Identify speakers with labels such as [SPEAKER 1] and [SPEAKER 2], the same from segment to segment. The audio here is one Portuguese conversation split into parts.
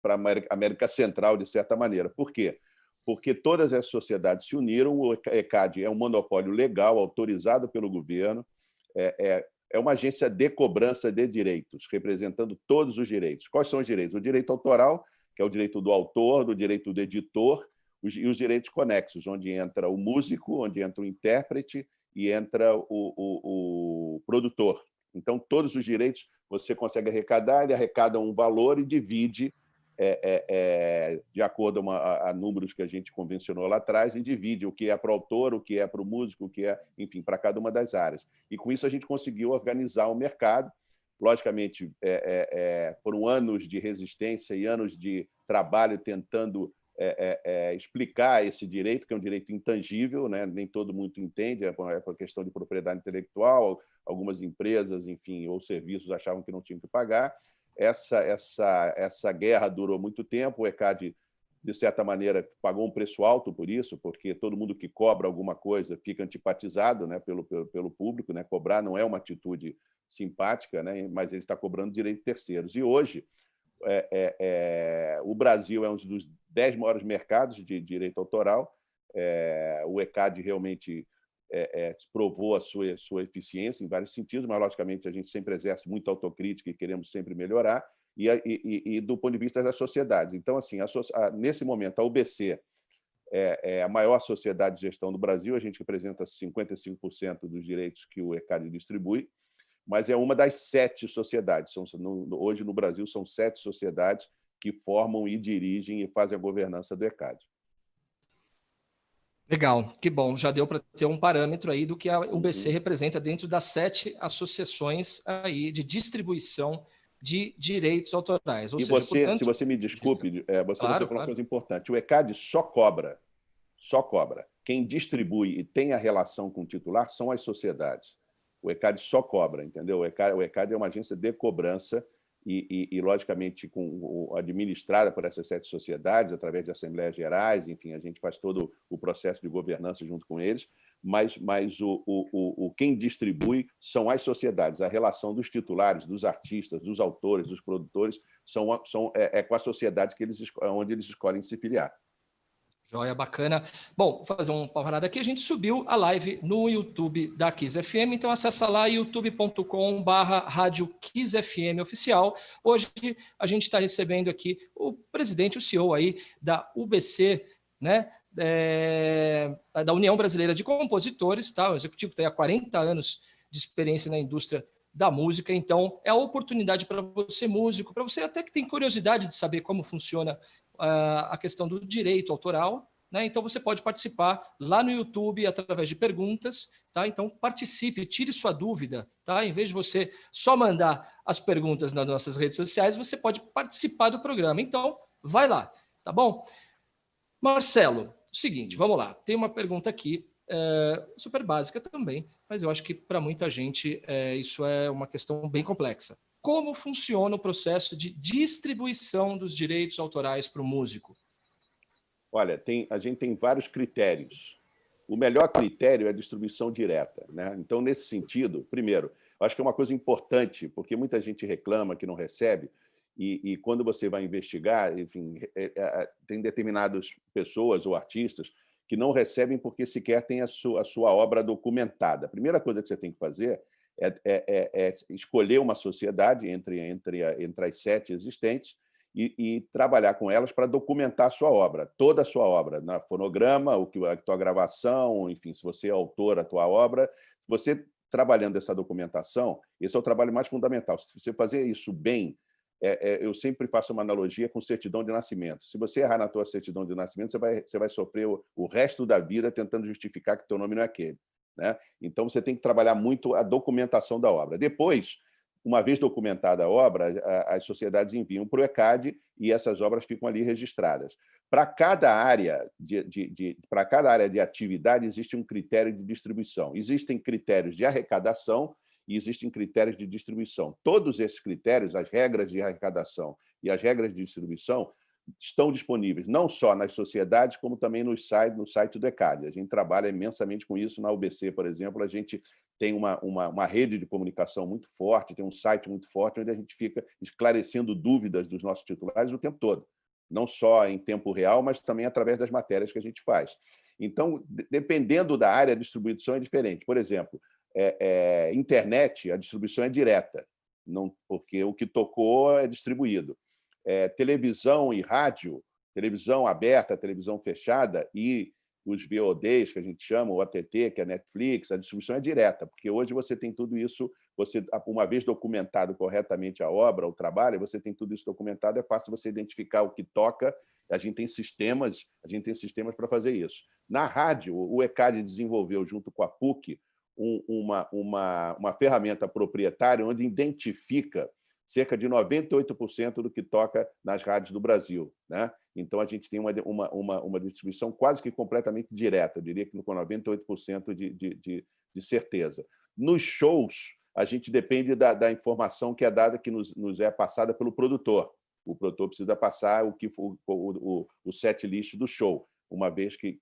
[SPEAKER 1] para a América Central, de certa maneira. Por quê? Porque todas as sociedades se uniram, o ECAD é um monopólio legal, autorizado pelo governo, é uma agência de cobrança de direitos, representando todos os direitos. Quais são os direitos? O direito autoral, que é o direito do autor, do direito do editor, e os direitos conexos, onde entra o músico, onde entra o intérprete e entra o produtor. Então, todos os direitos você consegue arrecadar, ele arrecada um valor e divide de acordo a números que a gente convencionou lá atrás, e divide o que é para o autor, o que é para o músico, o que é, enfim, para cada uma das áreas. E, com isso, a gente conseguiu organizar o mercado. Logicamente, foram anos de resistência e anos de trabalho tentando explicar esse direito, que é um direito intangível, né? Nem todo mundo entende, é por questão de propriedade intelectual, algumas empresas, enfim, ou serviços achavam que não tinham que pagar. Essa guerra durou muito tempo, o ECAD, de certa maneira, pagou um preço alto por isso, porque todo mundo que cobra alguma coisa fica antipatizado, né, pelo público, né? Cobrar não é uma atitude simpática, né, mas ele está cobrando direito de terceiros. E hoje, o Brasil é um dos 10 maiores mercados de direito autoral. O ECAD realmente provou a sua eficiência em vários sentidos, mas, logicamente, a gente sempre exerce muita autocrítica e queremos sempre melhorar, e do ponto de vista das sociedades. Então, assim, nesse momento, a UBC é a maior sociedade de gestão do Brasil, a gente representa 55% dos direitos que o ECAD distribui, mas é uma das 7 sociedades. Hoje, no Brasil, são 7 sociedades que formam e dirigem e fazem a governança do ECAD.
[SPEAKER 2] Legal, que bom. Já deu para ter um parâmetro aí do que a UBC representa dentro das 7 associações aí de distribuição de direitos autorais. Ou seja, portanto...
[SPEAKER 1] Se você me desculpe, você falou uma coisa importante. O ECAD só cobra. Quem distribui e tem a relação com o titular são as sociedades. O ECAD só cobra, entendeu? O ECAD é uma agência de cobrança e logicamente, administrada por essas 7 sociedades, através de assembleias gerais, enfim, a gente faz todo o processo de governança junto com eles, mas quem distribui são as sociedades. A relação dos titulares, dos artistas, dos autores, dos produtores, é com a sociedade onde eles escolhem se filiar.
[SPEAKER 2] Joia, bacana. Bom, vou fazer um panorama aqui. A gente subiu a live no YouTube da Kiss FM, então acessa lá youtube.com/Rádio Kiss FM Oficial. Hoje a gente está recebendo aqui o presidente, o CEO aí da UBC, né? Da União Brasileira de Compositores, tá? O executivo tem há 40 anos de experiência na indústria da música, então é a oportunidade para você, músico, para você até que tem curiosidade de saber como funciona a questão do direito autoral, né? Então você pode participar lá no YouTube através de perguntas, tá? Então participe, tire sua dúvida, tá? Em vez de você só mandar as perguntas nas nossas redes sociais, você pode participar do programa. Então vai lá, tá bom? Marcelo, seguinte, vamos lá. Tem uma pergunta aqui, super básica também, mas eu acho que para muita gente isso é uma questão bem complexa. Como funciona o processo de distribuição dos direitos autorais para o músico?
[SPEAKER 1] Olha, a gente tem vários critérios. O melhor critério é a distribuição direta, né? Então, nesse sentido, primeiro, acho que é uma coisa importante, porque muita gente reclama que não recebe, e quando você vai investigar, enfim, tem determinadas pessoas ou artistas que não recebem porque sequer têm a sua obra documentada. A primeira coisa que você tem que fazer é escolher uma sociedade entre as 7 existentes e trabalhar com elas para documentar a sua obra, toda a sua obra, na fonograma, a tua gravação, enfim, se você é autor da tua obra, você trabalhando essa documentação, esse é o trabalho mais fundamental. Se você fazer isso bem, eu sempre faço uma analogia com certidão de nascimento. Se você errar na tua certidão de nascimento, você vai sofrer o resto da vida tentando justificar que teu nome não é aquele, né? Então, você tem que trabalhar muito a documentação da obra. Depois, uma vez documentada a obra, as sociedades enviam para o ECAD e essas obras ficam ali registradas. Para cada área de atividade, existe um critério de distribuição. Existem critérios de arrecadação e existem critérios de distribuição. Todos esses critérios, as regras de arrecadação e as regras de distribuição, estão disponíveis não só nas sociedades, como também no site do ECAD. A gente trabalha imensamente com isso na UBC, por exemplo. A gente tem uma rede de comunicação muito forte, tem um site muito forte, onde a gente fica esclarecendo dúvidas dos nossos titulares o tempo todo, não só em tempo real, mas também através das matérias que a gente faz. Então, dependendo da área, a distribuição é diferente. Por exemplo, internet, a distribuição é direta, não, porque o que tocou é distribuído. Televisão e rádio, televisão aberta, televisão fechada e os VODs, que a gente chama, o OTT, que é Netflix, a distribuição é direta, porque hoje você tem tudo isso, uma vez documentado corretamente a obra, o trabalho, você tem tudo isso documentado, é fácil você identificar o que toca, a gente tem sistemas para fazer isso. Na rádio, o ECAD desenvolveu, junto com a PUC, uma ferramenta proprietária onde identifica cerca de 98% do que toca nas rádios do Brasil, né? Então, a gente tem uma distribuição quase que completamente direta, eu diria que com 98% de certeza. Nos shows, a gente depende da informação que é dada, que nos é passada pelo produtor. O produtor precisa passar o set list do show, uma vez que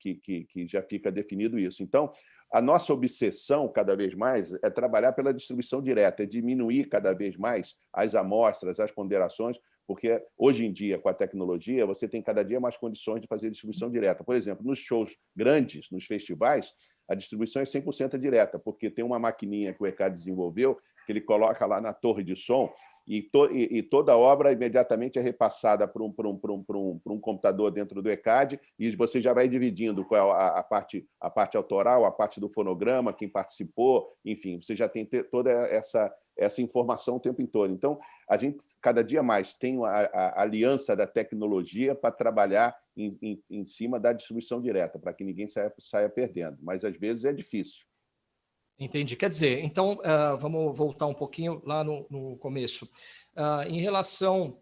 [SPEAKER 1] já fica definido isso. Então, a nossa obsessão, cada vez mais, é trabalhar pela distribuição direta, é diminuir cada vez mais as amostras, as ponderações, porque hoje em dia, com a tecnologia, você tem cada dia mais condições de fazer distribuição direta. Por exemplo, nos shows grandes, nos festivais, a distribuição é 100% direta, porque tem uma maquininha que o ECAD desenvolveu, que ele coloca lá na torre de som, e toda a obra imediatamente é repassada para um computador dentro do ECAD, e você já vai dividindo qual a parte autoral, a parte do fonograma, quem participou, enfim, você já tem toda essa informação o tempo todo. Então, a gente, cada dia mais, tem a aliança da tecnologia para trabalhar em cima da distribuição direta, para que ninguém saia perdendo, mas, às vezes, é difícil.
[SPEAKER 2] Entendi. Quer dizer, então, vamos voltar um pouquinho lá no começo. Em relação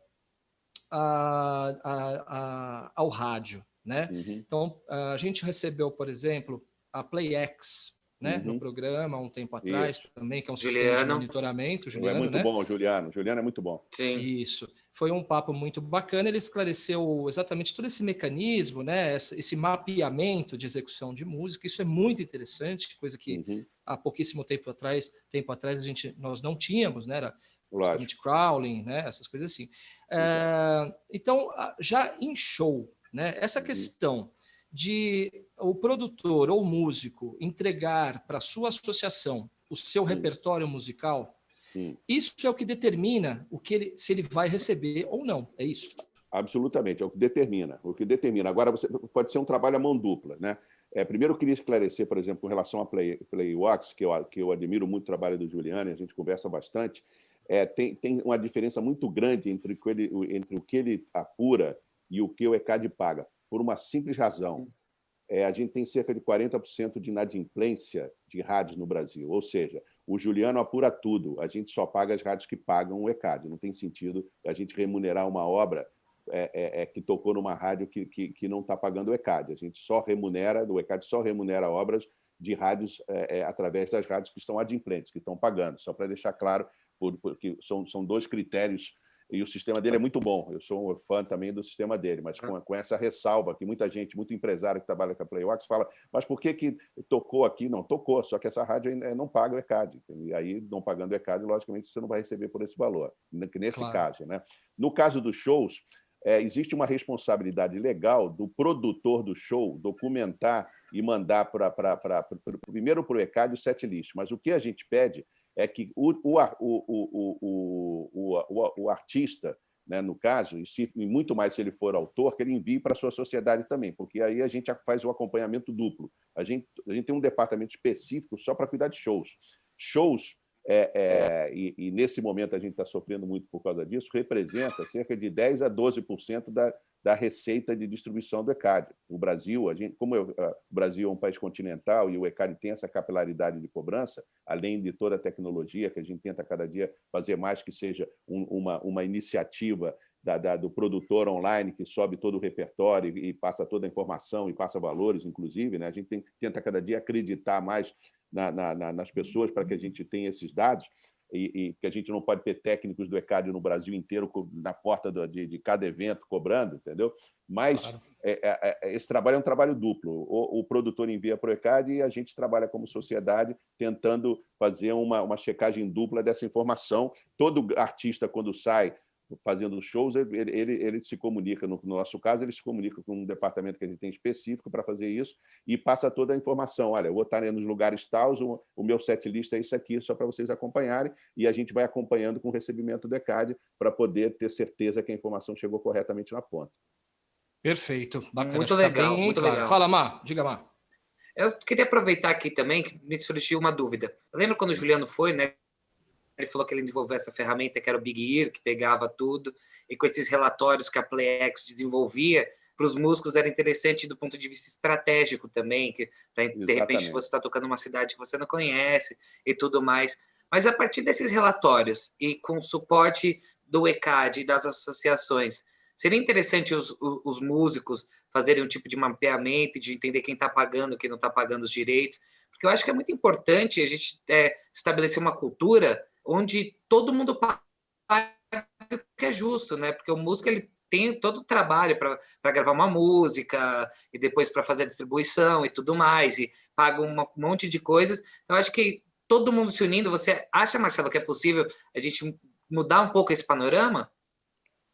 [SPEAKER 2] ao rádio, né?
[SPEAKER 1] Uhum.
[SPEAKER 2] Então, a gente recebeu, por exemplo, a PlayX, né? No programa, há um tempo atrás também, que é um sistema de monitoramento. Juliano,
[SPEAKER 1] é muito bom, Juliano. Juliano é muito bom.
[SPEAKER 2] Sim. Isso. Foi um papo muito bacana, ele esclareceu exatamente todo esse mecanismo, né? Esse mapeamento de execução de música, isso é muito interessante, coisa que há pouquíssimo tempo atrás nós não tínhamos, né? Era basicamente crawling, né? Essas coisas assim. Então, já em show, né? Essa questão de o produtor ou o músico entregar para a sua associação o seu repertório musical, isso é o que determina se ele vai receber ou não, é isso?
[SPEAKER 1] Absolutamente, é o que determina. Agora, pode ser um trabalho à mão dupla, né? Primeiro, eu queria esclarecer, por exemplo, com relação a Playworks, que eu admiro muito o trabalho do Juliano, e a gente conversa bastante. Tem uma diferença muito grande entre o que ele apura e o que o ECAD paga, por uma simples razão. A gente tem cerca de 40% de inadimplência de rádios no Brasil, ou seja, o Juliano apura tudo, a gente só paga as rádios que pagam o ECAD. Não tem sentido a gente remunerar uma obra que tocou numa rádio que não está pagando o ECAD. A gente o ECAD só remunera obras de rádios através das rádios que estão adimplentes, que estão pagando, só para deixar claro, porque são dois critérios, e o sistema dele é muito bom. Eu sou um fã também do sistema dele, mas com essa ressalva que muita gente, muito empresário que trabalha com a Playworks fala, mas por que tocou aqui? Não, tocou, só que essa rádio não paga o ECAD. E aí, não pagando o ECAD, logicamente, você não vai receber por esse valor, nesse caso, né? No caso dos shows, existe uma responsabilidade legal do produtor do show documentar e mandar primeiro para o ECAD o set list, mas o que a gente pede é que o artista, né, no caso, e muito mais se ele for autor, que ele envie para a sua sociedade também, porque aí a gente faz o acompanhamento duplo. A gente tem um departamento específico só para cuidar de shows. Shows, e nesse momento a gente está sofrendo muito por causa disso, representa cerca de 10% a 12% da receita de distribuição do ECAD. O Brasil, como o Brasil é um país continental e o ECAD tem essa capilaridade de cobrança, além de toda a tecnologia que a gente tenta cada dia fazer mais, que seja uma iniciativa do produtor online que sobe todo o repertório e passa toda a informação e passa valores, inclusive, né? A gente tenta cada dia acreditar mais nas pessoas para que a gente tenha esses dados. e que a gente não pode ter técnicos do ECAD no Brasil inteiro na porta de cada evento cobrando, entendeu? Mas claro. Esse trabalho é um trabalho duplo. O produtor envia para o ECAD e a gente trabalha como sociedade tentando fazer uma checagem dupla dessa informação. Todo artista, quando sai fazendo shows, ele se comunica, no nosso caso, ele se comunica com um departamento que a gente tem específico para fazer isso e passa toda a informação. Olha, eu vou estar nos lugares tais, o meu setlist é isso aqui, só para vocês acompanharem, e a gente vai acompanhando com o recebimento do ECAD para poder ter certeza que a informação chegou corretamente na ponta.
[SPEAKER 2] Perfeito, bacana.
[SPEAKER 3] Muito legal,
[SPEAKER 2] tá bem,
[SPEAKER 3] muito
[SPEAKER 2] claro.
[SPEAKER 3] legal.
[SPEAKER 2] Fala, Mar, diga, Mar.
[SPEAKER 3] Eu queria aproveitar aqui também, que me surgiu uma dúvida. Lembra quando o Juliano foi, né? Ele falou que ele desenvolveu essa ferramenta que era o Big Ear, que pegava tudo, e com esses relatórios que a PlayX desenvolvia, para os músicos era interessante do ponto de vista estratégico também, que de repente você está tocando uma cidade que você não conhece e tudo mais. Mas a partir desses relatórios e com o suporte do ECAD e das associações, seria interessante os músicos fazerem um tipo de mapeamento, de entender quem está pagando, quem não está pagando os direitos, porque eu acho que é muito importante a gente estabelecer uma cultura onde todo mundo paga o que é justo, né? Porque o músico ele tem todo o trabalho para gravar uma música e depois para fazer a distribuição e tudo mais, e paga um monte de coisas. Eu acho que todo mundo se unindo, você acha, Marcelo, que é possível a gente mudar um pouco esse panorama?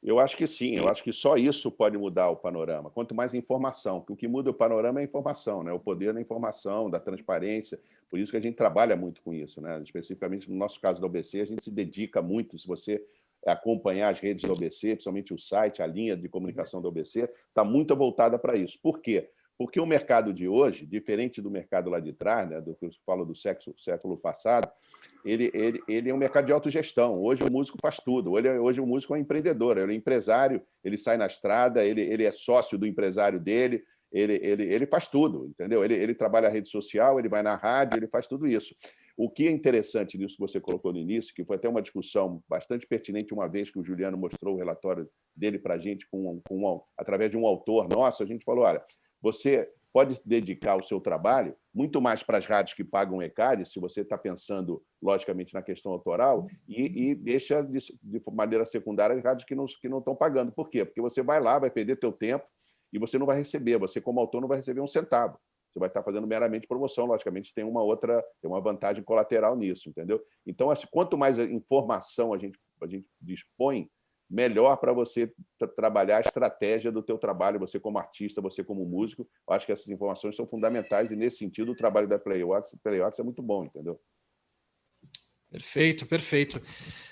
[SPEAKER 1] Eu acho que sim, eu acho que só isso pode mudar o panorama. Quanto mais informação, que o que muda o panorama é a informação, né? O poder da informação, da transparência. Por isso que a gente trabalha muito com isso, né? Especificamente no nosso caso da OBC, a gente se dedica muito. Se você acompanhar as redes da OBC, principalmente o site, a linha de comunicação da OBC, está muito voltada para isso. Por quê? Porque o mercado de hoje, diferente do mercado lá de trás, né, do que eu falo do século passado, ele é um mercado de autogestão. Hoje o músico faz tudo. Hoje o músico é um empreendedor, ele é um empresário, ele sai na estrada, ele é sócio do empresário dele, ele faz tudo, entendeu? Ele trabalha a rede social, ele vai na rádio, ele faz tudo isso. O que é interessante nisso que você colocou no início, que foi até uma discussão bastante pertinente uma vez que o Juliano mostrou o relatório dele para a gente através de um autor nosso, a gente falou, olha, você pode dedicar o seu trabalho muito mais para as rádios que pagam o ECAD, se você está pensando, logicamente, na questão autoral, e deixa de maneira secundária as rádios que não estão pagando. Por quê? Porque você vai lá, vai perder teu tempo e você não vai receber. Você, como autor, não vai receber um centavo. Você vai estar fazendo meramente promoção. Logicamente, tem uma vantagem colateral nisso, entendeu? Então, assim, quanto mais informação a gente dispõe, melhor para você trabalhar a estratégia do teu trabalho, você como artista, você como músico. Eu acho que essas informações são fundamentais e, nesse sentido, o trabalho da PlayX é muito bom, entendeu?
[SPEAKER 2] Perfeito, perfeito.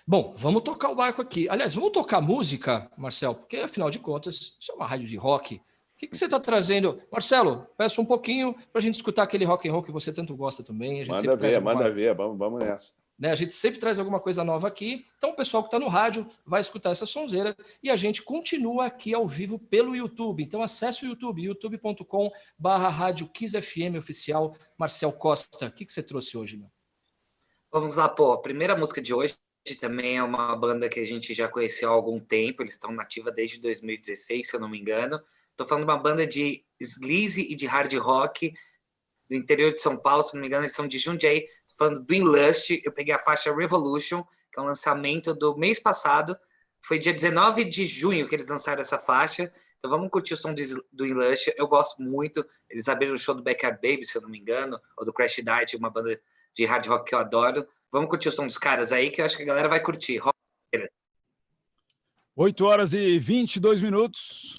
[SPEAKER 2] Bom, vamos tocar o barco aqui. Aliás, vamos tocar música, Marcelo, porque, afinal de contas, isso é uma rádio de rock. O que você está trazendo? Marcelo, peço um pouquinho para a gente escutar aquele rock and roll que você tanto gosta também.
[SPEAKER 1] Manda ver, vamos nessa.
[SPEAKER 2] Né? A gente sempre traz alguma coisa nova aqui. Então, o pessoal que está no rádio vai escutar essa sonzeira e a gente continua aqui ao vivo pelo YouTube. Então, acesse o YouTube, youtube.com/Rádio Kiss FM oficial. Marcel Costa, o que você trouxe hoje, meu?
[SPEAKER 3] Vamos lá, pô. A primeira música de hoje também é uma banda que a gente já conheceu há algum tempo. Eles estão nativa desde 2016, se eu não me engano. Estou falando de uma banda de sleaze e de hard rock do interior de São Paulo, se não me engano, eles são de Jundiaí. Falando do In Lust, eu peguei a faixa Revolution, que é um lançamento do mês passado. Foi dia 19 de junho que eles lançaram essa faixa. Então vamos curtir o som do In Lust. Eu gosto muito. Eles abriram o show do Backyard Baby, se eu não me engano, ou do Crash Diet, uma banda de hard rock que eu adoro. Vamos curtir o som dos caras aí, que eu acho que a galera vai curtir.
[SPEAKER 4] 8h22.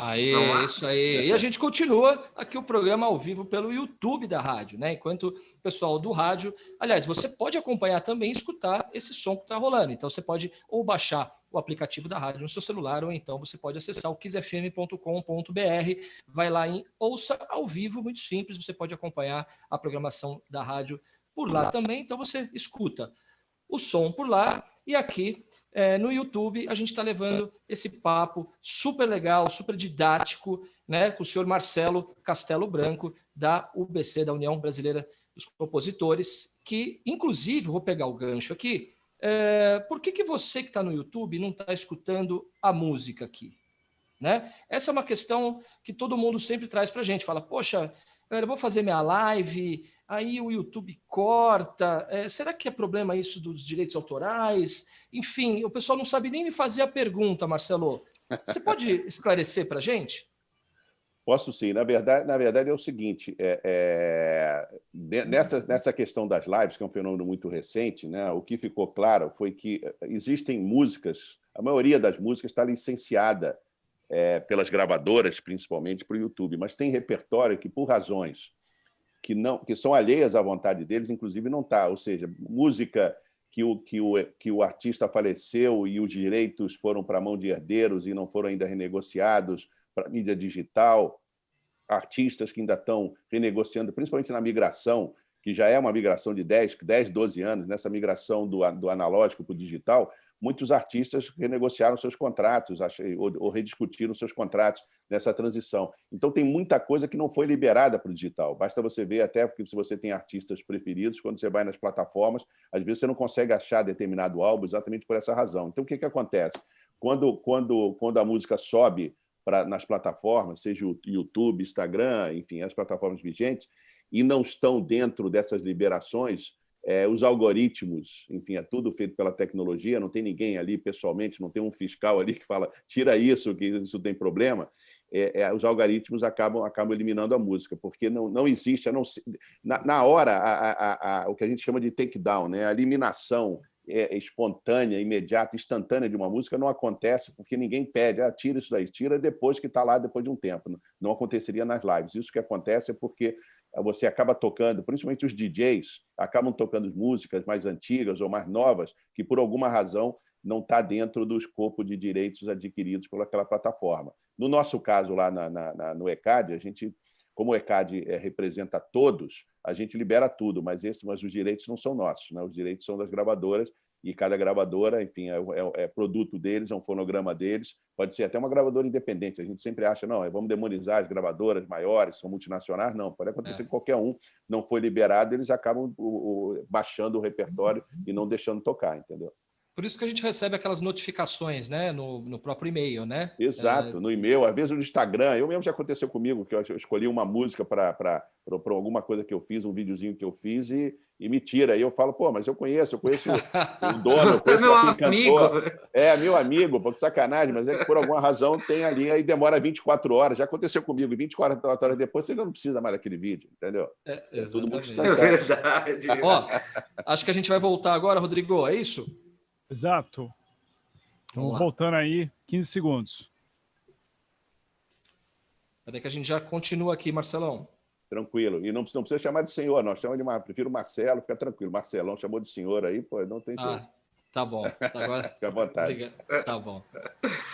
[SPEAKER 2] Aí, isso aí. E a gente continua aqui o programa ao vivo pelo YouTube da rádio, né? Enquanto o pessoal do rádio... Aliás, você pode acompanhar também e escutar esse som que está rolando. Então, você pode ou baixar o aplicativo da rádio no seu celular, ou então você pode acessar o kissfm.com.br, vai lá em Ouça ao Vivo, muito simples, você pode acompanhar a programação da rádio por lá também. Então, você escuta o som por lá e aqui... no YouTube, a gente está levando esse papo super legal, super didático, né, com o senhor Marcelo Castelo Branco, da UBC, da União Brasileira dos Compositores, que, inclusive, vou pegar o gancho aqui, por que você que está no YouTube não está escutando a música aqui? Né? Essa é uma questão que todo mundo sempre traz para a gente, fala, poxa, galera, eu vou fazer minha live, aí o YouTube corta. Será que é problema isso dos direitos autorais? Enfim, o pessoal não sabe nem me fazer a pergunta, Marcelo. Você pode esclarecer para a gente?
[SPEAKER 1] Posso sim. Na verdade é o seguinte, nessa questão das lives, que é um fenômeno muito recente, né, o que ficou claro foi que existem músicas, a maioria das músicas está licenciada pelas gravadoras, principalmente para o YouTube, mas tem repertório que, por razões que são alheias à vontade deles, inclusive não está. Ou seja, música que o artista faleceu e os direitos foram para a mão de herdeiros e não foram ainda renegociados para mídia digital, artistas que ainda estão renegociando, principalmente na migração, que já é uma migração de 10, 12 anos, nessa migração do analógico para o digital, muitos artistas renegociaram seus contratos ou rediscutiram seus contratos nessa transição. Então, tem muita coisa que não foi liberada para o digital. Basta você ver, até porque se você tem artistas preferidos, quando você vai nas plataformas, às vezes você não consegue achar determinado álbum exatamente por essa razão. Então, o que acontece? Quando a música sobe nas plataformas, seja o YouTube, Instagram, enfim, as plataformas vigentes, e não estão dentro dessas liberações, os algoritmos, enfim, é tudo feito pela tecnologia, não tem ninguém ali pessoalmente, não tem um fiscal ali que fala tira isso, que isso tem problema, os algoritmos acabam eliminando a música, porque não existe, na hora, o que a gente chama de takedown, né? A eliminação espontânea, imediata, instantânea de uma música não acontece porque ninguém pede, tira isso daí, tira depois que está lá, depois de um tempo. Não aconteceria nas lives. Isso que acontece é porque você acaba tocando, principalmente os DJs, acabam tocando músicas mais antigas ou mais novas, que por alguma razão não está dentro do escopo de direitos adquiridos por aquela plataforma. No nosso caso, lá no ECAD, a gente, como o ECAD representa todos, a gente libera tudo, mas os direitos não são nossos, né? Os direitos são das gravadoras, e cada gravadora, enfim, é produto deles, é um fonograma deles, pode ser até uma gravadora independente. A gente sempre acha, não, vamos demonizar as gravadoras maiores, são multinacionais. Não, pode acontecer que qualquer um não foi liberado, eles acabam baixando o repertório e não deixando tocar, entendeu?
[SPEAKER 2] Por isso que a gente recebe aquelas notificações, né, no próprio e-mail, né?
[SPEAKER 1] Exato, no e-mail, às vezes no Instagram. Eu mesmo já aconteceu comigo, que eu escolhi uma música para alguma coisa que eu fiz, um videozinho que eu fiz, e me tira. Aí eu falo, pô, mas eu conheço o dono, eu conheço
[SPEAKER 3] meu
[SPEAKER 1] aquele cantor.
[SPEAKER 3] amigo.
[SPEAKER 1] Meu amigo, pô, que sacanagem, mas é que por alguma razão tem ali, aí demora 24 horas. Já aconteceu comigo, e 24 horas depois você não precisa mais daquele vídeo, entendeu? Tudo muito instantâneo.
[SPEAKER 3] É verdade.
[SPEAKER 2] Ó, acho que a gente vai voltar agora, Rodrigo, é isso?
[SPEAKER 4] Exato. Estamos voltando aí, 15 segundos.
[SPEAKER 2] Peraí que a gente já continua aqui, Marcelão.
[SPEAKER 1] Tranquilo. E não precisa chamar de senhor, nós chamamos de prefiro Marcelo, fica tranquilo. Marcelão chamou de senhor aí, pô, não tem jeito.
[SPEAKER 2] Tá bom. Agora...
[SPEAKER 1] Fica à vontade.
[SPEAKER 2] Obrigado. Tá bom.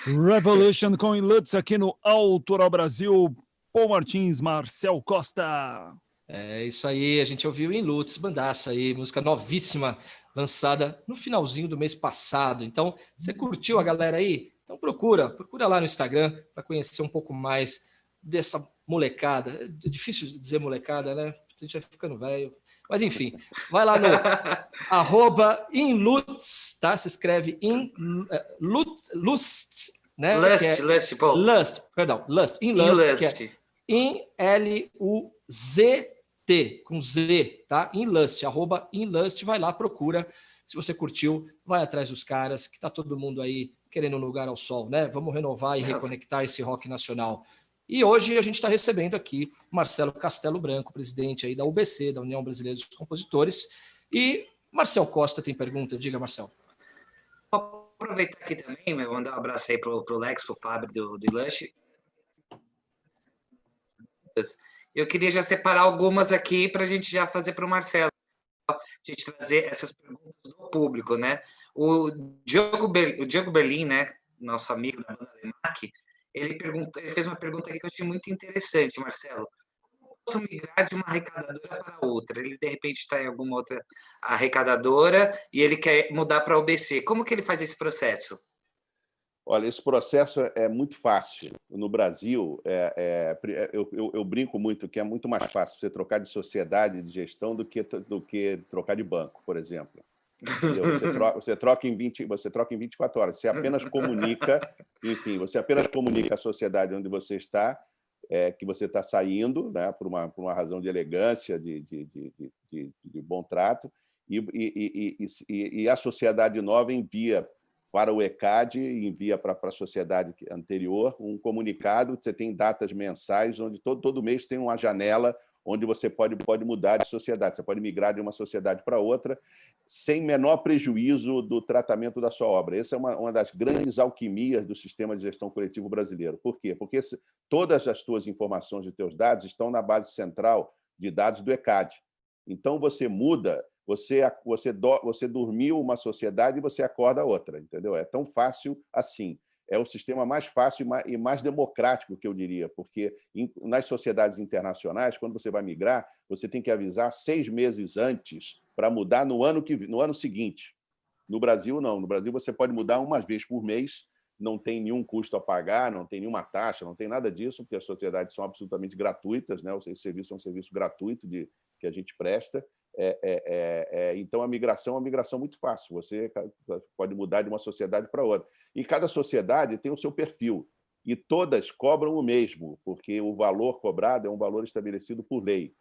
[SPEAKER 4] Revolution com Lutz aqui no Autoral Brasil. Paul Martins, Marcel Costa.
[SPEAKER 2] É isso aí, a gente ouviu em Lutz, bandaça aí, música novíssima, lançada no finalzinho do mês passado. Então, você curtiu a galera aí? Então procura lá no Instagram para conhecer um pouco mais dessa molecada. É difícil dizer molecada, né? A gente vai ficando velho. Mas enfim, vai lá no @inlutz, tá? Se escreve Lust, né? Lust, que é INLUZT, com Z, tá? Inlust, @inlust, vai lá, procura. Se você curtiu, vai atrás dos caras, que tá todo mundo aí querendo um lugar ao sol, né? Vamos renovar e reconectar esse rock nacional. E hoje a gente está recebendo aqui Marcelo Castelo Branco, presidente aí da UBC, da União Brasileira dos Compositores. E Marcel Costa tem pergunta. Diga, Marcel.
[SPEAKER 3] Vou aproveitar aqui também, mandar um abraço aí para o Lex, para o Fábio do Lush. Eu queria já separar algumas aqui para a gente já fazer para o Marcelo. A gente trazer essas perguntas do público, né? O Diogo Berlim, né? Nosso amigo da banda Lemac, ele fez uma pergunta aqui que eu achei muito interessante, Marcelo. Como posso migrar de uma arrecadadora para outra? Ele, de repente, está em alguma outra arrecadadora e ele quer mudar para a UBC. Como que ele faz esse processo?
[SPEAKER 1] Olha, esse processo é muito fácil. No Brasil, eu brinco muito que é muito mais fácil você trocar de sociedade de gestão do que trocar de banco, por exemplo. Você troca em 24 horas. Você apenas comunica, enfim, você apenas comunica a sociedade onde você está, que você está saindo, né, por uma razão de elegância, de bom trato, e a sociedade nova envia para o ECAD, envia para a sociedade anterior um comunicado. Você tem datas mensais, onde todo mês tem uma janela onde você pode mudar de sociedade, você pode migrar de uma sociedade para outra, sem menor prejuízo do tratamento da sua obra. Essa é uma das grandes alquimias do sistema de gestão coletivo brasileiro. Por quê? Porque todas as suas informações e teus dados estão na base central de dados do ECAD. Então, você muda, você dormiu uma sociedade e você acorda outra, entendeu? É tão fácil assim. É o sistema mais fácil e mais democrático, que eu diria, porque nas sociedades internacionais, quando você vai migrar, você tem que avisar 6 meses antes para mudar no ano seguinte. No Brasil, não. No Brasil, você pode mudar uma vez por mês, não tem nenhum custo a pagar, não tem nenhuma taxa, não tem nada disso, porque as sociedades são absolutamente gratuitas, né? Esse serviço é um serviço gratuito que a gente presta. Então, a migração é uma migração muito fácil. Você pode mudar de uma sociedade para outra. E cada sociedade tem o seu perfil. E todas cobram o mesmo, porque o valor cobrado é um valor estabelecido por lei.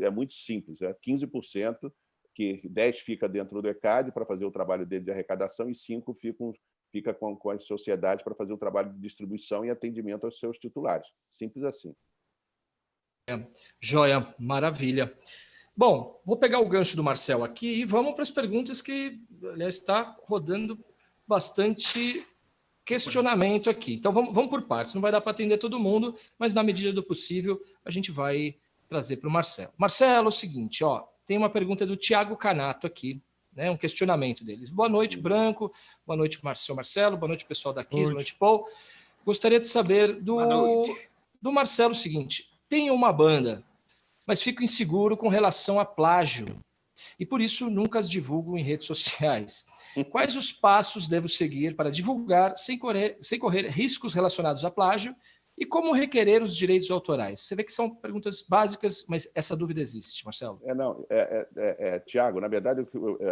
[SPEAKER 1] É muito simples. 15%, que 10% fica dentro do ECAD para fazer o trabalho dele de arrecadação e 5% fica com as sociedades para fazer o trabalho de distribuição e atendimento aos seus titulares. Simples assim.
[SPEAKER 2] Joia, maravilha. Bom, vou pegar o gancho do Marcel aqui e vamos para as perguntas que, aliás, está rodando bastante questionamento aqui. Então, vamos por partes. Não vai dar para atender todo mundo, mas na medida do possível, a gente vai trazer para o Marcelo. Marcelo, é o seguinte, tem uma pergunta do Tiago Canato aqui, né, um questionamento deles. Boa noite, Branco. Boa noite, Marcelo. Boa noite, pessoal da Kiss. Boa noite, Paul. Gostaria de saber do Marcelo o seguinte. Tenho uma banda, mas fico inseguro com relação a plágio e, por isso, nunca as divulgo em redes sociais. Quais os passos devo seguir para divulgar sem correr riscos relacionados a plágio e como requerer os direitos autorais? Você vê que são perguntas básicas, mas essa dúvida existe, Marcelo.
[SPEAKER 1] Tiago, na verdade,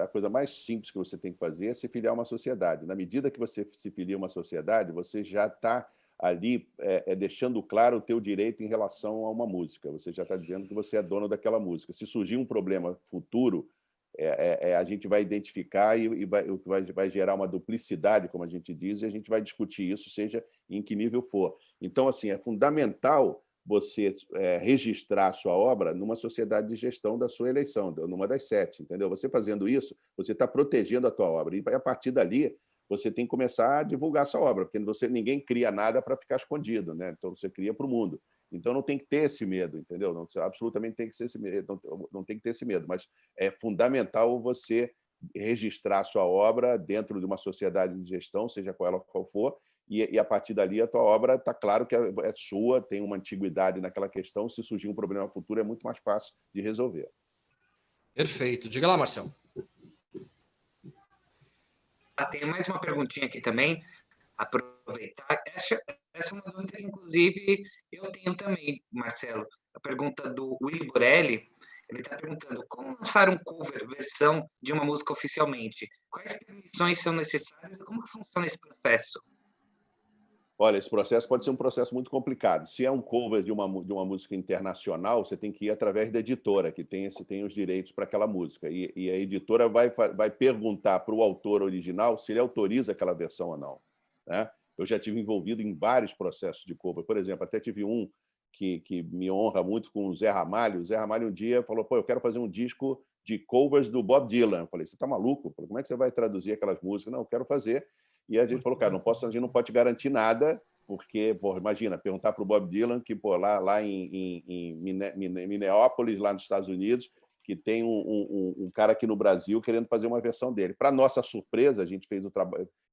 [SPEAKER 1] a coisa mais simples que você tem que fazer é se filiar a uma sociedade. Na medida que você se filia a uma sociedade, você já está ali deixando claro o teu direito em relação a uma música. Você já está dizendo que você é dono daquela música. Se surgir um problema futuro, a gente vai identificar e vai gerar uma duplicidade, como a gente diz, e a gente vai discutir isso, seja em que nível for. Então, assim, é fundamental você registrar a sua obra numa sociedade de gestão da sua eleição, numa das 7, entendeu? Você fazendo isso, você está protegendo a tua obra. E, a partir dali, você tem que começar a divulgar a sua obra, porque ninguém cria nada para ficar escondido, né? Então, você cria para o mundo. Então, não tem que ter esse medo, entendeu? Não, absolutamente tem que ter esse medo, não tem que ter esse medo, mas é fundamental você registrar a sua obra dentro de uma sociedade de gestão, seja qual for, e a partir dali a tua obra está claro que é sua, tem uma antiguidade naquela questão, se surgir um problema futuro é muito mais fácil de resolver.
[SPEAKER 2] Perfeito. Diga lá, Marcelo.
[SPEAKER 3] Tem mais uma perguntinha aqui também, aproveitar. Essa é uma dúvida que, inclusive, eu tenho também, Marcelo. A pergunta do Willy Borelli, ele está perguntando como lançar um cover, versão de uma música oficialmente? Quais permissões são necessárias e como que funciona esse processo?
[SPEAKER 1] Olha, esse processo pode ser um processo muito complicado. Se é um cover de uma música internacional, você tem que ir através da editora, que tem os direitos para aquela música. E a editora vai perguntar para o autor original se ele autoriza aquela versão ou não, né? Eu já tive envolvido em vários processos de cover. Por exemplo, até tive um que me honra muito com o Zé Ramalho. O Zé Ramalho um dia falou, eu quero fazer um disco de covers do Bob Dylan. Eu falei, você está maluco? Como é que você vai traduzir aquelas músicas? Não, eu quero fazer. E a gente falou, cara, a gente não pode te garantir nada, porque, imagina, perguntar para o Bob Dylan, que lá em Minneapolis, lá nos Estados Unidos, que tem um cara aqui no Brasil querendo fazer uma versão dele. Para nossa surpresa, a gente fez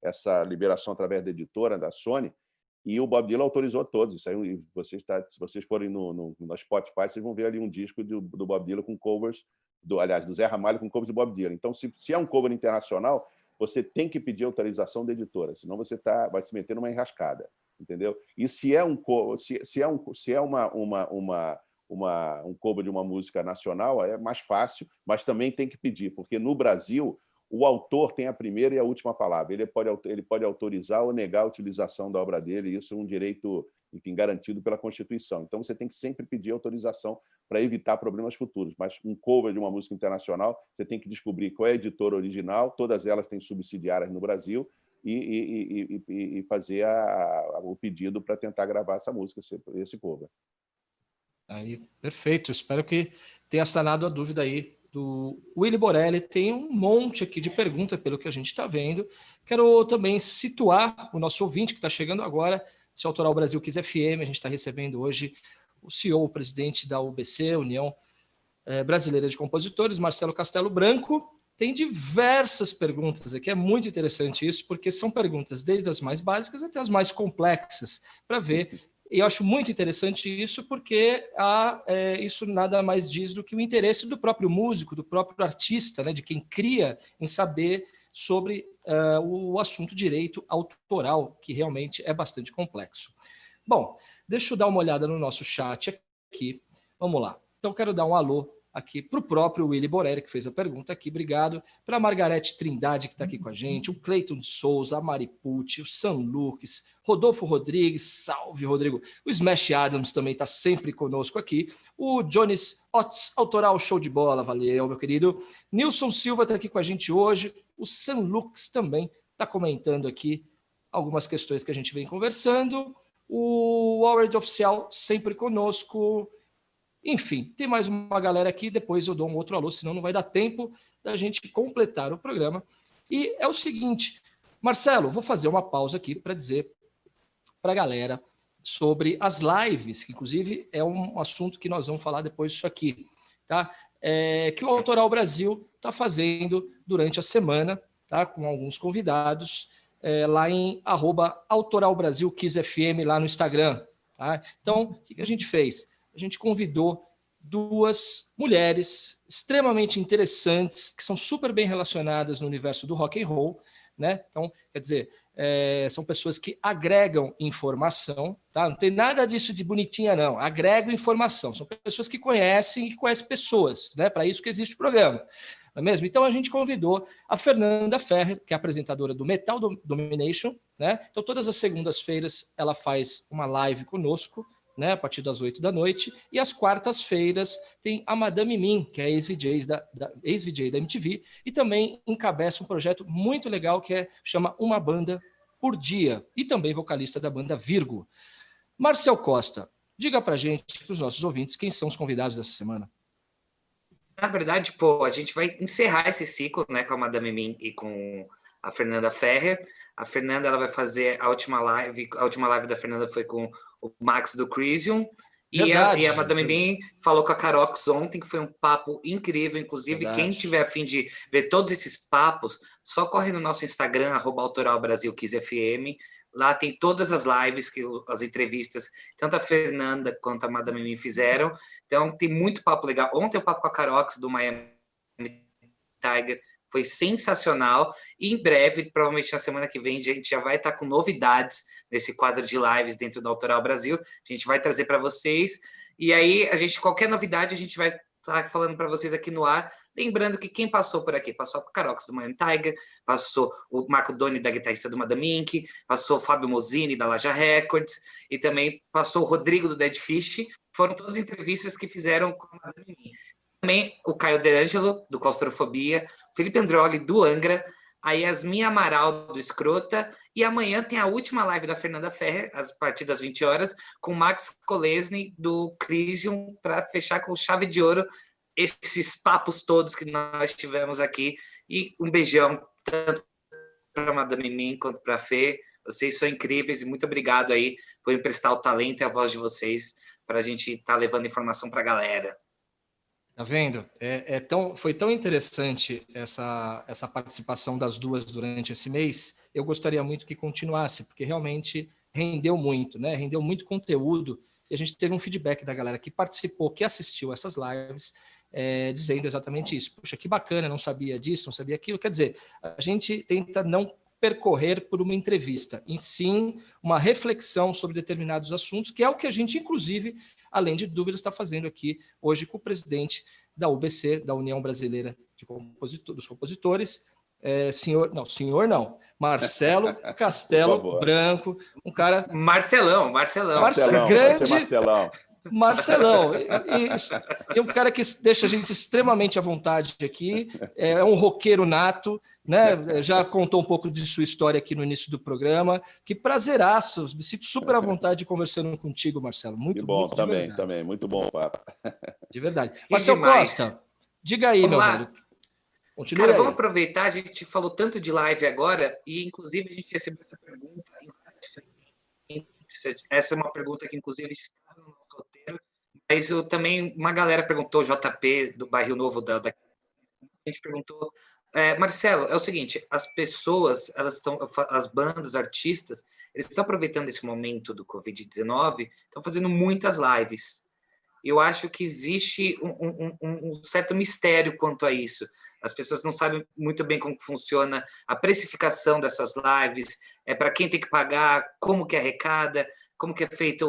[SPEAKER 1] essa liberação através da editora, da Sony, e o Bob Dylan autorizou todos. Isso aí, se vocês forem no Spotify, vocês vão ver ali um disco do Bob Dylan com covers, do Zé Ramalho com covers do Bob Dylan. Então, se é um cover internacional, você tem que pedir autorização da editora, senão você vai se meter numa enrascada, entendeu? E se é um cover de uma música nacional, é mais fácil, mas também tem que pedir, porque no Brasil o autor tem a primeira e a última palavra. Ele pode autorizar ou negar a utilização da obra dele, e isso é um direito, enfim, garantido pela Constituição. Então, você tem que sempre pedir autorização para evitar problemas futuros. Mas um cover de uma música internacional, você tem que descobrir qual é a editora original, todas elas têm subsidiárias no Brasil, e fazer o pedido para tentar gravar essa música, esse cover.
[SPEAKER 2] Aí, perfeito. Espero que tenha sanado a dúvida aí do Willy Borelli. Tem um monte aqui de perguntas, pelo que a gente está vendo. Quero também situar o nosso ouvinte que está chegando agora, esse Autoral Brasil Kiss FM. A gente está recebendo hoje o CEO, o presidente da UBC, União Brasileira de Compositores, Marcelo Castelo Branco. Tem diversas perguntas aqui, é muito interessante isso, porque são perguntas desde as mais básicas até as mais complexas, para ver. E eu acho muito interessante isso, porque isso nada mais diz do que o interesse do próprio músico, do próprio artista, né, de quem cria, em saber sobre o assunto direito autoral, que realmente é bastante complexo. Bom, deixa eu dar uma olhada no nosso chat aqui. Vamos lá. Então, quero dar um alô aqui para o próprio Willy Borelli, que fez a pergunta aqui, obrigado. Para a Margarete Trindade, que está aqui com a gente, o Cleiton de Souza, a Mari Pucci, o Sam Lucas, Rodolfo Rodrigues, salve, Rodrigo. O Smash Adams também está sempre conosco aqui. O Jones Otts, autoral, show de bola, valeu, meu querido. Nilson Silva está aqui com a gente hoje. O Sam Lucas também está comentando aqui algumas questões que a gente vem conversando. O Howard Oficial sempre conosco. Enfim, tem mais uma galera aqui, depois eu dou um outro alô, senão não vai dar tempo da gente completar o programa. E é o seguinte, Marcelo, vou fazer uma pausa aqui para dizer para a galera sobre as lives, que inclusive é um assunto que nós vamos falar depois disso aqui, tá? Que o Autoral Brasil está fazendo durante a semana, tá? Com alguns convidados, lá em @AutoralBrasilKissFM, lá no Instagram. Tá? Então, o que a gente fez? A gente convidou duas mulheres extremamente interessantes, que são super bem relacionadas no universo do rock and roll, né? Então, quer dizer, são pessoas que agregam informação, tá? Não tem nada disso de bonitinha, não. Agregam informação. São pessoas que conhecem e conhecem pessoas, né? Para isso que existe o programa. Não é mesmo? Então, a gente convidou a Fernanda Ferrer, que é apresentadora do Metal Domination, né? Então, todas as segundas-feiras, ela faz uma live conosco, né, a partir das 8 da noite, e às quartas-feiras tem a Madame Mim, que é ex-VJ da MTV, e também encabeça um projeto muito legal que chama Uma Banda por Dia, e também vocalista da banda Virgo. Marcel Costa, diga pra gente, para os nossos ouvintes, quem são os convidados dessa semana?
[SPEAKER 3] Na verdade, a gente vai encerrar esse ciclo, né, com a Madame Mim e com a Fernanda Ferrer. A Fernanda, ela vai fazer a última live da Fernanda foi com o Max do Crisium, e a Madame Mim falou com a Carox ontem, que foi um papo incrível. Inclusive, quem tiver a fim de ver todos esses papos, só corre no nosso Instagram, @AutoralBrasilKissFM. Lá tem todas as lives, as entrevistas, tanto a Fernanda quanto a Madame Mim fizeram. Então, tem muito papo legal. Ontem o papo com a Carox do Miami Tiger foi sensacional, e em breve, provavelmente na semana que vem, a gente já vai estar com novidades nesse quadro de lives dentro do Autoral Brasil. A gente vai trazer para vocês, e aí qualquer novidade a gente vai estar falando para vocês aqui no ar. Lembrando que quem passou por aqui, passou a Carox do Miami Tiger, passou o Marco Doni, da guitarrista do Madame Inc., passou o Fábio Mosini, da Laja Records, e também passou o Rodrigo, do Dead Fish. Foram todas entrevistas que fizeram com a Madame Inc. Também o Caio De Angelo, do Claustrofobia, o Felipe Androli, do Angra, a Yasmin Amaral, do Escrota, e amanhã tem a última live da Fernanda Ferrer, a partir das 20 horas, com o Max Kolesny, do Crisium, para fechar com chave de ouro esses papos todos que nós tivemos aqui. E um beijão, tanto para a Madame Mim quanto para a Fê. Vocês são incríveis, e muito obrigado aí por emprestar o talento e a voz de vocês para a gente estar levando informação para a galera.
[SPEAKER 2] Tá vendo? Foi tão interessante essa participação das duas durante esse mês. Eu gostaria muito que continuasse, porque realmente rendeu muito, né? Rendeu muito conteúdo, e a gente teve um feedback da galera que participou, que assistiu essas lives, dizendo exatamente isso. Puxa, que bacana, não sabia disso, não sabia aquilo. Quer dizer, a gente tenta não percorrer por uma entrevista, em sim uma reflexão sobre determinados assuntos, que é o que a gente, inclusive, além de dúvidas, está fazendo aqui hoje com o presidente da UBC, da União Brasileira dos Compositores, senhor não, Marcelo Castelo Branco, um cara...
[SPEAKER 3] Marcelão.
[SPEAKER 2] Grande
[SPEAKER 1] Marcelão.
[SPEAKER 2] Marcelão, e um cara que deixa a gente extremamente à vontade aqui, é um roqueiro nato, né? Já contou um pouco de sua história aqui no início do programa. Que prazeraço, me sinto super à vontade conversando contigo, Marcelo. Muito bom,
[SPEAKER 1] também, muito bom, Fábio.
[SPEAKER 2] De verdade. Marcelo Costa, diga aí, meu velho. Continue.
[SPEAKER 3] Cara, vamos aproveitar, a gente falou tanto de live agora, e inclusive a gente recebeu essa pergunta. Essa é uma pergunta que, inclusive, está no nosso roteiro, mas também uma galera perguntou, o JP do Bairro Novo, a gente perguntou, Marcelo, é o seguinte, as pessoas, as bandas, os artistas, eles estão aproveitando esse momento do Covid-19, estão fazendo muitas lives. Eu acho que existe um certo mistério quanto a isso. As pessoas não sabem muito bem como funciona a precificação dessas lives, para quem tem que pagar, como que arrecada, como que é feita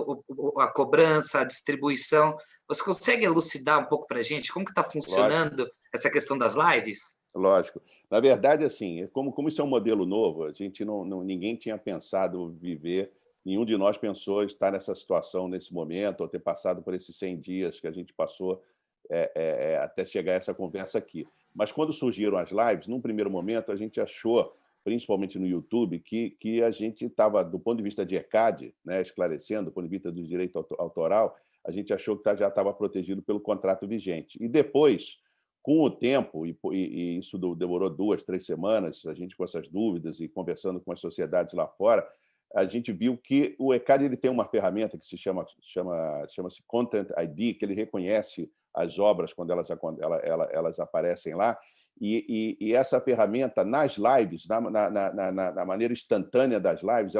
[SPEAKER 3] a cobrança, a distribuição. Você consegue elucidar um pouco para a gente como que está funcionando essa questão das lives?
[SPEAKER 1] Lógico. Na verdade, assim, como isso é um modelo novo, a gente ninguém tinha pensado viver. Nenhum de nós pensou estar nessa situação nesse momento, ou ter passado por esses 100 dias que a gente passou até chegar a essa conversa aqui. Mas quando surgiram as lives, num primeiro momento, a gente achou, principalmente no YouTube, que a gente estava, do ponto de vista de ECAD, né, esclarecendo, do ponto de vista do direito autoral, a gente achou que já estava protegido pelo contrato vigente. E depois, com o tempo, e isso demorou 2, 3 semanas, a gente com essas dúvidas e conversando com as sociedades lá fora, a gente viu que o ECAD ele tem uma ferramenta que se chama-se Content ID, que ele reconhece as obras quando elas aparecem lá, e essa ferramenta, nas lives, na maneira instantânea das lives,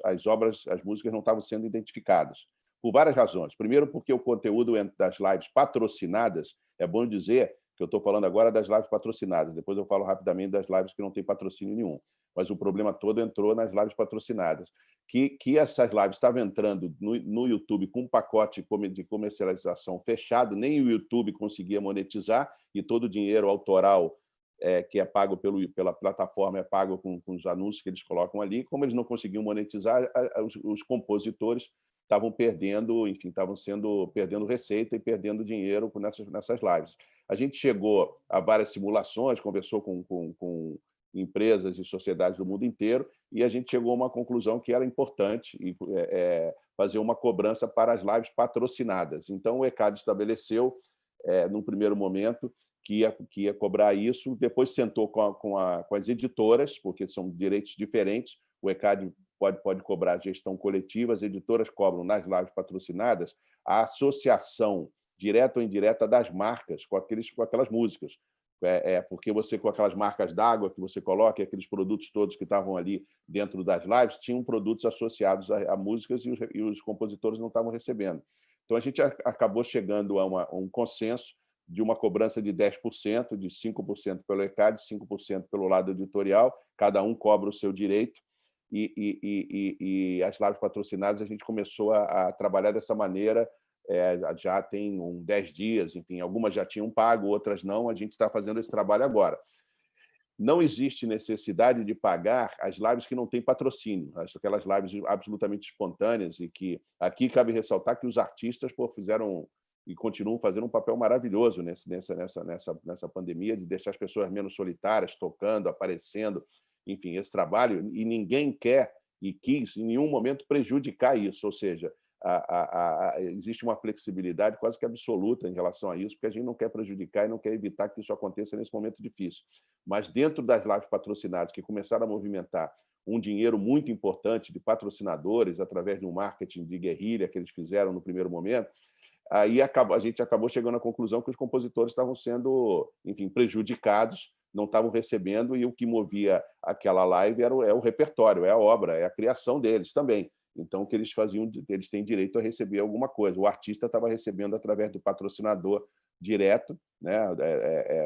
[SPEAKER 1] as obras, as músicas não estavam sendo identificadas, por várias razões. Primeiro, porque o conteúdo das lives patrocinadas, é bom dizer que eu estou falando agora das lives patrocinadas, depois eu falo rapidamente das lives que não têm patrocínio nenhum. Mas o problema todo entrou nas lives patrocinadas, que essas lives estavam entrando no YouTube com um pacote de comercialização fechado, nem o YouTube conseguia monetizar, e todo o dinheiro autoral que é pago pela plataforma é pago com os anúncios que eles colocam ali. Como eles não conseguiam monetizar, os compositores estavam perdendo, enfim, perdendo receita e perdendo dinheiro nessas lives. A gente chegou a várias simulações, conversou com empresas e sociedades do mundo inteiro, e a gente chegou a uma conclusão que era importante fazer uma cobrança para as lives patrocinadas. Então, o ECAD estabeleceu, num primeiro momento, que ia cobrar isso, depois sentou com as editoras, porque são direitos diferentes. O ECAD pode cobrar gestão coletiva, as editoras cobram nas lives patrocinadas a associação direta ou indireta das marcas com aquelas músicas. Porque você, com aquelas marcas d'água que você coloca, aqueles produtos todos que estavam ali dentro das lives, tinham produtos associados a músicas e os compositores não estavam recebendo. Então, a gente acabou chegando a um consenso de uma cobrança de 10%, de 5% pelo ECAD, 5% pelo lado editorial, cada um cobra o seu direito, e as lives patrocinadas a gente começou a trabalhar dessa maneira. Já tem 10 dias, enfim, algumas já tinham pago, outras não, a gente está fazendo esse trabalho agora. Não existe necessidade de pagar as lives que não têm patrocínio, aquelas lives absolutamente espontâneas, e que aqui cabe ressaltar que os artistas fizeram e continuam fazendo um papel maravilhoso nessa pandemia, de deixar as pessoas menos solitárias, tocando, aparecendo, enfim, esse trabalho, e ninguém quer e quis em nenhum momento prejudicar isso, ou seja, existe uma flexibilidade quase que absoluta em relação a isso, porque a gente não quer prejudicar e não quer evitar que isso aconteça nesse momento difícil. Mas dentro das lives patrocinadas, que começaram a movimentar um dinheiro muito importante de patrocinadores, através de um marketing de guerrilha que eles fizeram no primeiro momento, aí a gente acabou chegando à conclusão que os compositores estavam sendo, enfim, prejudicados, não estavam recebendo, e o que movia aquela live é o repertório, é a obra, é a criação deles também. Então, o que eles faziam, eles têm direito a receber alguma coisa. O artista estava recebendo através do patrocinador direto, né?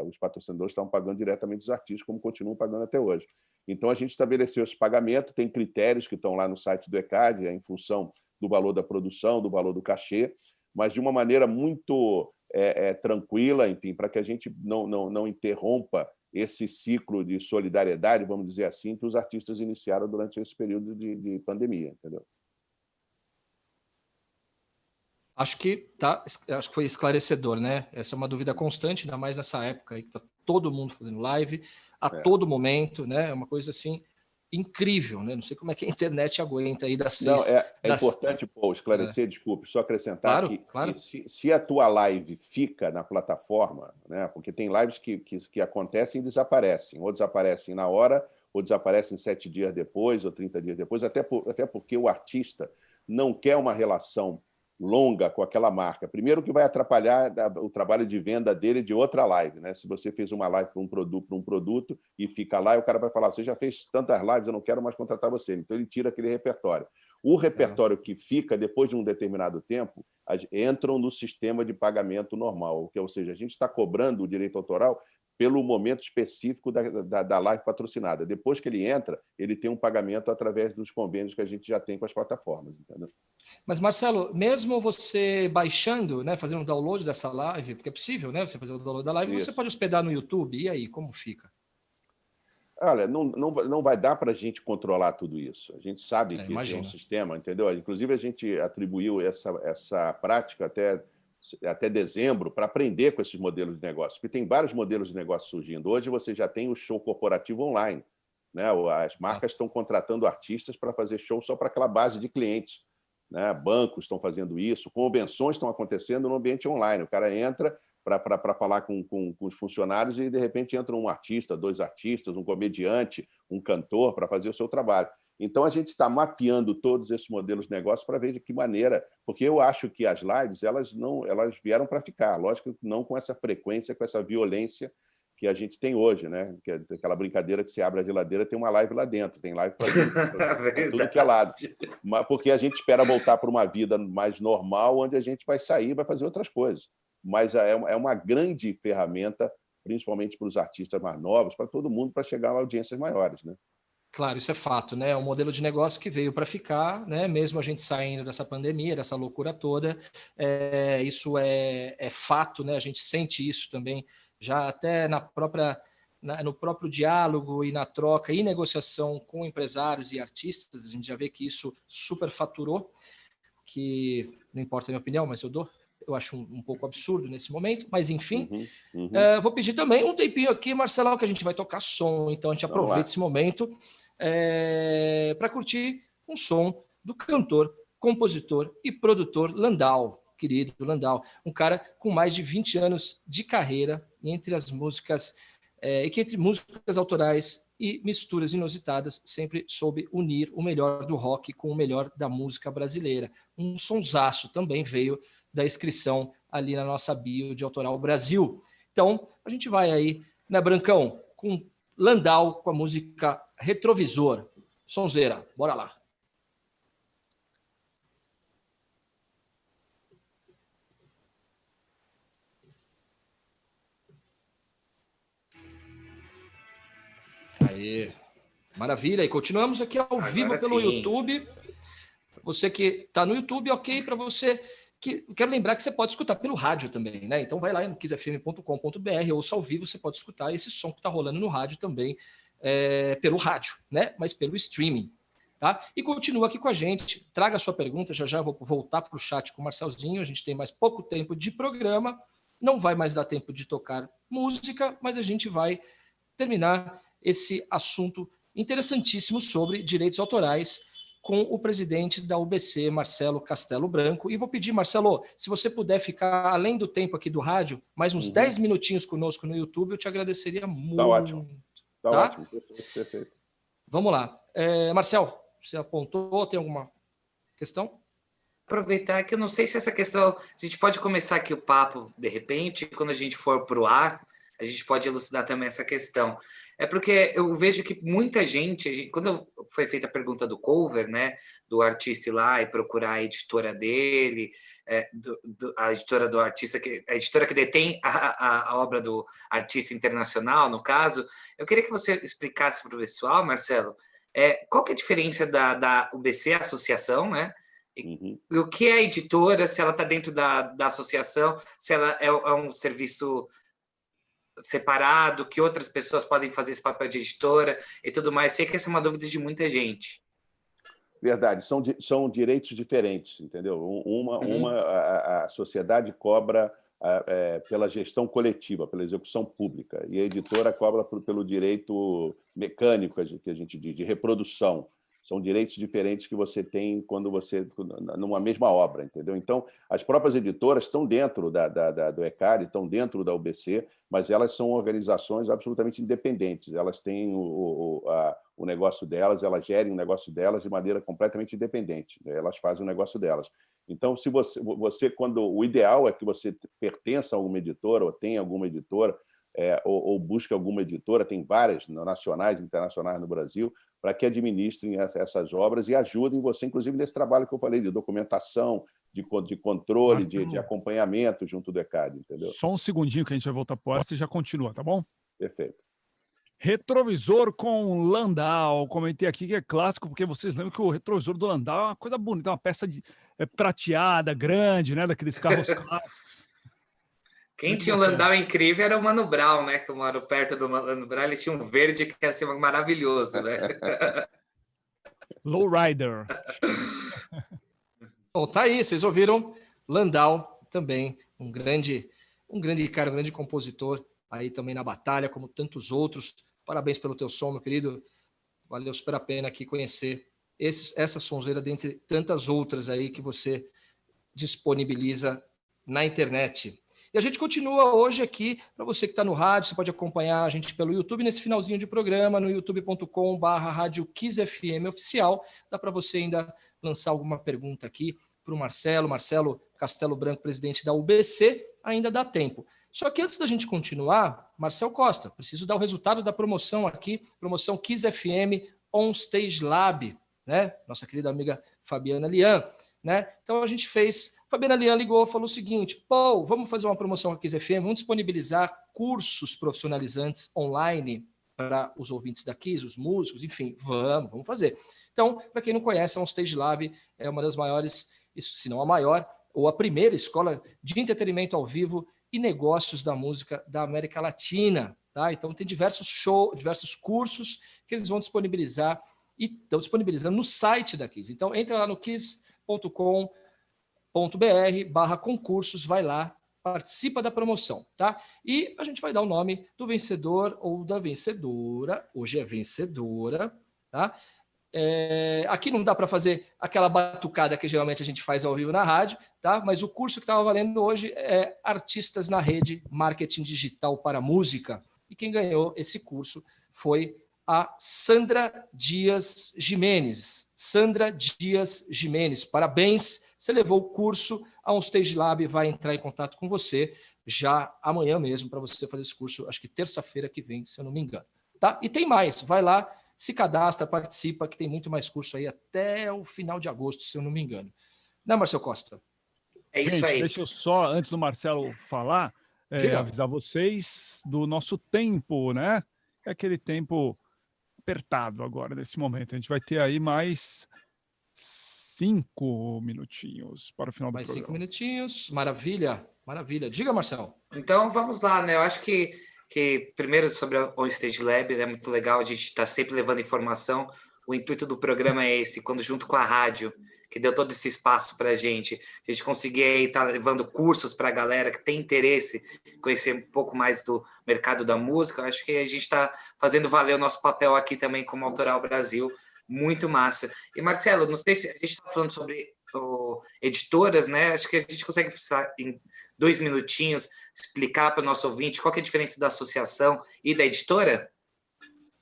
[SPEAKER 1] Os patrocinadores estavam pagando diretamente os artistas, como continuam pagando até hoje. Então, a gente estabeleceu esse pagamento, tem critérios que estão lá no site do ECAD, em função do valor da produção, do valor do cachê, mas de uma maneira muito tranquila, enfim, para que a gente não interrompa esse ciclo de solidariedade, vamos dizer assim, que os artistas iniciaram durante esse período de pandemia, entendeu?
[SPEAKER 2] Acho que foi esclarecedor, né? Essa é uma dúvida constante, ainda mais nessa época aí que está todo mundo fazendo live a todo momento, né? É uma coisa assim incrível, né? Não sei como é que a internet aguenta aí das 6.
[SPEAKER 1] Não, é importante, Paul, esclarecer, desculpe, só acrescentar
[SPEAKER 2] claro.
[SPEAKER 1] que se a tua live fica na plataforma, né? Porque tem lives que acontecem e desaparecem, ou desaparecem na hora, ou desaparecem 7 dias depois, ou 30 dias depois, até porque o artista não quer uma relação longa com aquela marca. Primeiro que vai atrapalhar o trabalho de venda dele de outra live, né? Se você fez uma live para um produto e fica lá, e o cara vai falar: você já fez tantas lives, eu não quero mais contratar você. Então ele tira aquele repertório. O repertório que fica depois de um determinado tempo entram no sistema de pagamento normal, ou seja, a gente está cobrando o direito autoral pelo momento específico da live patrocinada. Depois que ele entra, ele tem um pagamento através dos convênios que a gente já tem com as plataformas, entendeu?
[SPEAKER 2] Mas, Marcelo, mesmo você baixando, né, fazendo um download dessa live, porque é possível, né, você fazer o download da live,
[SPEAKER 1] Isso.
[SPEAKER 2] Você pode hospedar no YouTube, e aí, como fica?
[SPEAKER 1] Olha, não vai dar para a gente controlar tudo isso. A gente sabe que tem um sistema, entendeu? Inclusive, a gente atribuiu essa prática até dezembro para aprender com esses modelos de negócio, porque tem vários modelos de negócio surgindo. Hoje você já tem o show corporativo online, né? As marcas estão contratando artistas para fazer show só para aquela base de clientes, né? Bancos estão fazendo isso, convenções estão acontecendo no ambiente online. O cara entra para falar com os funcionários e, de repente, entra um artista, 2 artistas, um comediante, um cantor para fazer o seu trabalho. Então, a gente está mapeando todos esses modelos de negócio para ver de que maneira, porque eu acho que as lives elas vieram para ficar, lógico que não com essa frequência, com essa violência que a gente tem hoje, né? Que é aquela brincadeira que você abre a geladeira, tem uma live lá dentro, tem live para tudo que é lado. Porque a gente espera voltar para uma vida mais normal, onde a gente vai sair e vai fazer outras coisas. Mas é uma grande ferramenta, principalmente para os artistas mais novos, para todo mundo, para chegar a audiências maiores, né?
[SPEAKER 2] Claro, isso é fato, né? É um modelo de negócio que veio para ficar, né? Mesmo a gente saindo dessa pandemia, dessa loucura toda, isso é fato, né? A gente sente isso também, já até no próprio diálogo e na troca e negociação com empresários e artistas, a gente já vê que isso superfaturou, que não importa a minha opinião, mas eu acho um pouco absurdo nesse momento, mas enfim. Vou pedir também um tempinho aqui, Marcelo, que a gente vai tocar som, então a gente aproveita esse momento para curtir um som do cantor, compositor e produtor Landau, querido Landau, um cara com mais de 20 anos de carreira entre as músicas, e que entre músicas autorais e misturas inusitadas sempre soube unir o melhor do rock com o melhor da música brasileira. Um sonsaço também veio da inscrição ali na nossa bio de Autoral Brasil. Então, a gente vai aí, né, Brancão, com Landau, com a música Retrovisor. Sonzeira, bora lá. Aí, maravilha. E continuamos aqui ao vivo pelo YouTube. Você que está no YouTube, ok, para você... Quero lembrar que você pode escutar pelo rádio também, né? Então vai lá no kizfm.com.br, ouça ao vivo, você pode escutar esse som que está rolando no rádio também, pelo rádio, né? Mas pelo streaming, tá? E continua aqui com a gente, traga a sua pergunta, já vou voltar para o chat com o Marcelzinho, a gente tem mais pouco tempo de programa, não vai mais dar tempo de tocar música, mas a gente vai terminar esse assunto interessantíssimo sobre direitos autorais com o presidente da UBC, Marcelo Castelo Branco. E vou pedir, Marcelo, se você puder ficar, além do tempo aqui do rádio, mais uns 10 minutinhos conosco no YouTube, eu te agradeceria muito.
[SPEAKER 1] Tá ótimo. Tá ótimo. Perfeito.
[SPEAKER 2] Vamos lá. Marcelo, você apontou, tem alguma questão?
[SPEAKER 3] Aproveitar que eu não sei se essa questão... A gente pode começar aqui o papo, de repente, quando a gente for para o ar, a gente pode elucidar também essa questão. É porque eu vejo que muita gente, quando foi feita a pergunta do cover, né, do artista ir lá e procurar a editora dele, a editora do artista, a editora que detém a obra do artista internacional, no caso, eu queria que você explicasse para o pessoal, Marcelo, qual que é a diferença da UBC, a associação, né? E o que é a editora, se ela está dentro da associação, se ela é um serviço separado, que outras pessoas podem fazer esse papel de editora e tudo mais. Sei que essa é uma dúvida de muita gente.
[SPEAKER 1] Verdade, são direitos diferentes, entendeu? A sociedade cobra pela gestão coletiva, pela execução pública, e a editora cobra pelo direito mecânico, que a gente diz, de reprodução. São direitos diferentes que você tem quando você numa mesma obra, entendeu? Então, as próprias editoras estão dentro do ECAD, estão dentro da UBC, mas elas são organizações absolutamente independentes. Elas têm o negócio delas, elas gerem o negócio delas de maneira completamente independente. Elas fazem o negócio delas. Então, se você quando o ideal é que você pertença a alguma editora ou tenha alguma editora, ou busque alguma editora, tem várias nacionais e internacionais no Brasil, para que administrem essas obras e ajudem você, inclusive, nesse trabalho que eu falei de documentação, de controle, de acompanhamento junto do ECAD, entendeu?
[SPEAKER 4] Só um segundinho que a gente vai voltar para o e já continua, tá bom?
[SPEAKER 1] Perfeito.
[SPEAKER 4] Retrovisor com Landau. Comentei aqui que é clássico, porque vocês lembram que o retrovisor do Landau é uma coisa bonita, uma peça prateada, grande, né? Daqueles carros clássicos.
[SPEAKER 3] Quem tinha um Landau incrível era o Mano Brown, né? Que eu moro perto do Mano Brown, ele tinha um verde que era assim, maravilhoso, né?
[SPEAKER 4] Lowrider.
[SPEAKER 2] Bom, tá aí, vocês ouviram Landau também, um grande cara, um grande compositor aí também na batalha, como tantos outros. Parabéns pelo teu som, meu querido. Valeu super a pena aqui conhecer essa sonzeira dentre tantas outras aí que você disponibiliza na internet. E a gente continua hoje aqui, para você que está no rádio, você pode acompanhar a gente pelo YouTube nesse finalzinho de programa, no youtube.com/Rádio Kiss FM oficial. Dá para você ainda lançar alguma pergunta aqui para o Marcelo Castelo Branco, presidente da UBC, ainda dá tempo. Só que antes da gente continuar, Marcel Costa, preciso dar o resultado da promoção aqui, promoção Kiss FM On Stage Lab, né? Nossa querida amiga Fabiana Lian, né? Então a gente fez... Fabiana Lian ligou, falou o seguinte: pô, vamos fazer uma promoção aqui na Kiss FM, vamos disponibilizar cursos profissionalizantes online para os ouvintes da Kiss, os músicos, enfim, vamos fazer. Então, para quem não conhece, a OnStage Lab é uma das maiores, se não a maior, ou a primeira escola de entretenimento ao vivo e negócios da música da América Latina. Tá? Então, tem diversos cursos que eles vão disponibilizar e estão disponibilizando no site da Kiss. Então, entra lá no kiss.com.br/concursos, vai lá, participa da promoção, tá? E a gente vai dar o nome do vencedor ou da vencedora, hoje é vencedora, tá? Aqui não dá para fazer aquela batucada que geralmente a gente faz ao vivo na rádio, tá? Mas o curso que estava valendo hoje é Artistas na Rede, Marketing Digital para Música, e quem ganhou esse curso foi a Sandra Dias Jimenez. Sandra Dias Jimenez, parabéns! Você levou o curso, a OnStage Lab vai entrar em contato com você já amanhã mesmo para você fazer esse curso, acho que terça-feira que vem, se eu não me engano. Tá? E tem mais, vai lá, se cadastra, participa, que tem muito mais curso aí até o final de agosto, se eu não me engano. Né, Marcelo Costa?
[SPEAKER 3] É isso aí.
[SPEAKER 4] Deixa eu só, antes do Marcelo falar, avisar vocês do nosso tempo, né? É aquele tempo apertado agora, nesse momento. A gente vai ter aí mais 5 minutinhos para o final do programa.
[SPEAKER 2] Mais 5 minutinhos, maravilha. Diga, Marcelo.
[SPEAKER 3] Então, vamos lá, né? Eu acho que primeiro sobre a OnStage Lab, é muito legal, a gente está sempre levando informação. O intuito do programa é esse, quando junto com a rádio, que deu todo esse espaço para a gente conseguir estar levando cursos para a galera que tem interesse em conhecer um pouco mais do mercado da música. Eu acho que a gente está fazendo valer o nosso papel aqui também como Autoral Brasil. Muito massa. E, Marcelo, não sei se a gente está falando sobre editoras, né? Acho que a gente consegue, em 2 minutinhos, explicar para o nosso ouvinte qual que é a diferença da associação e da editora?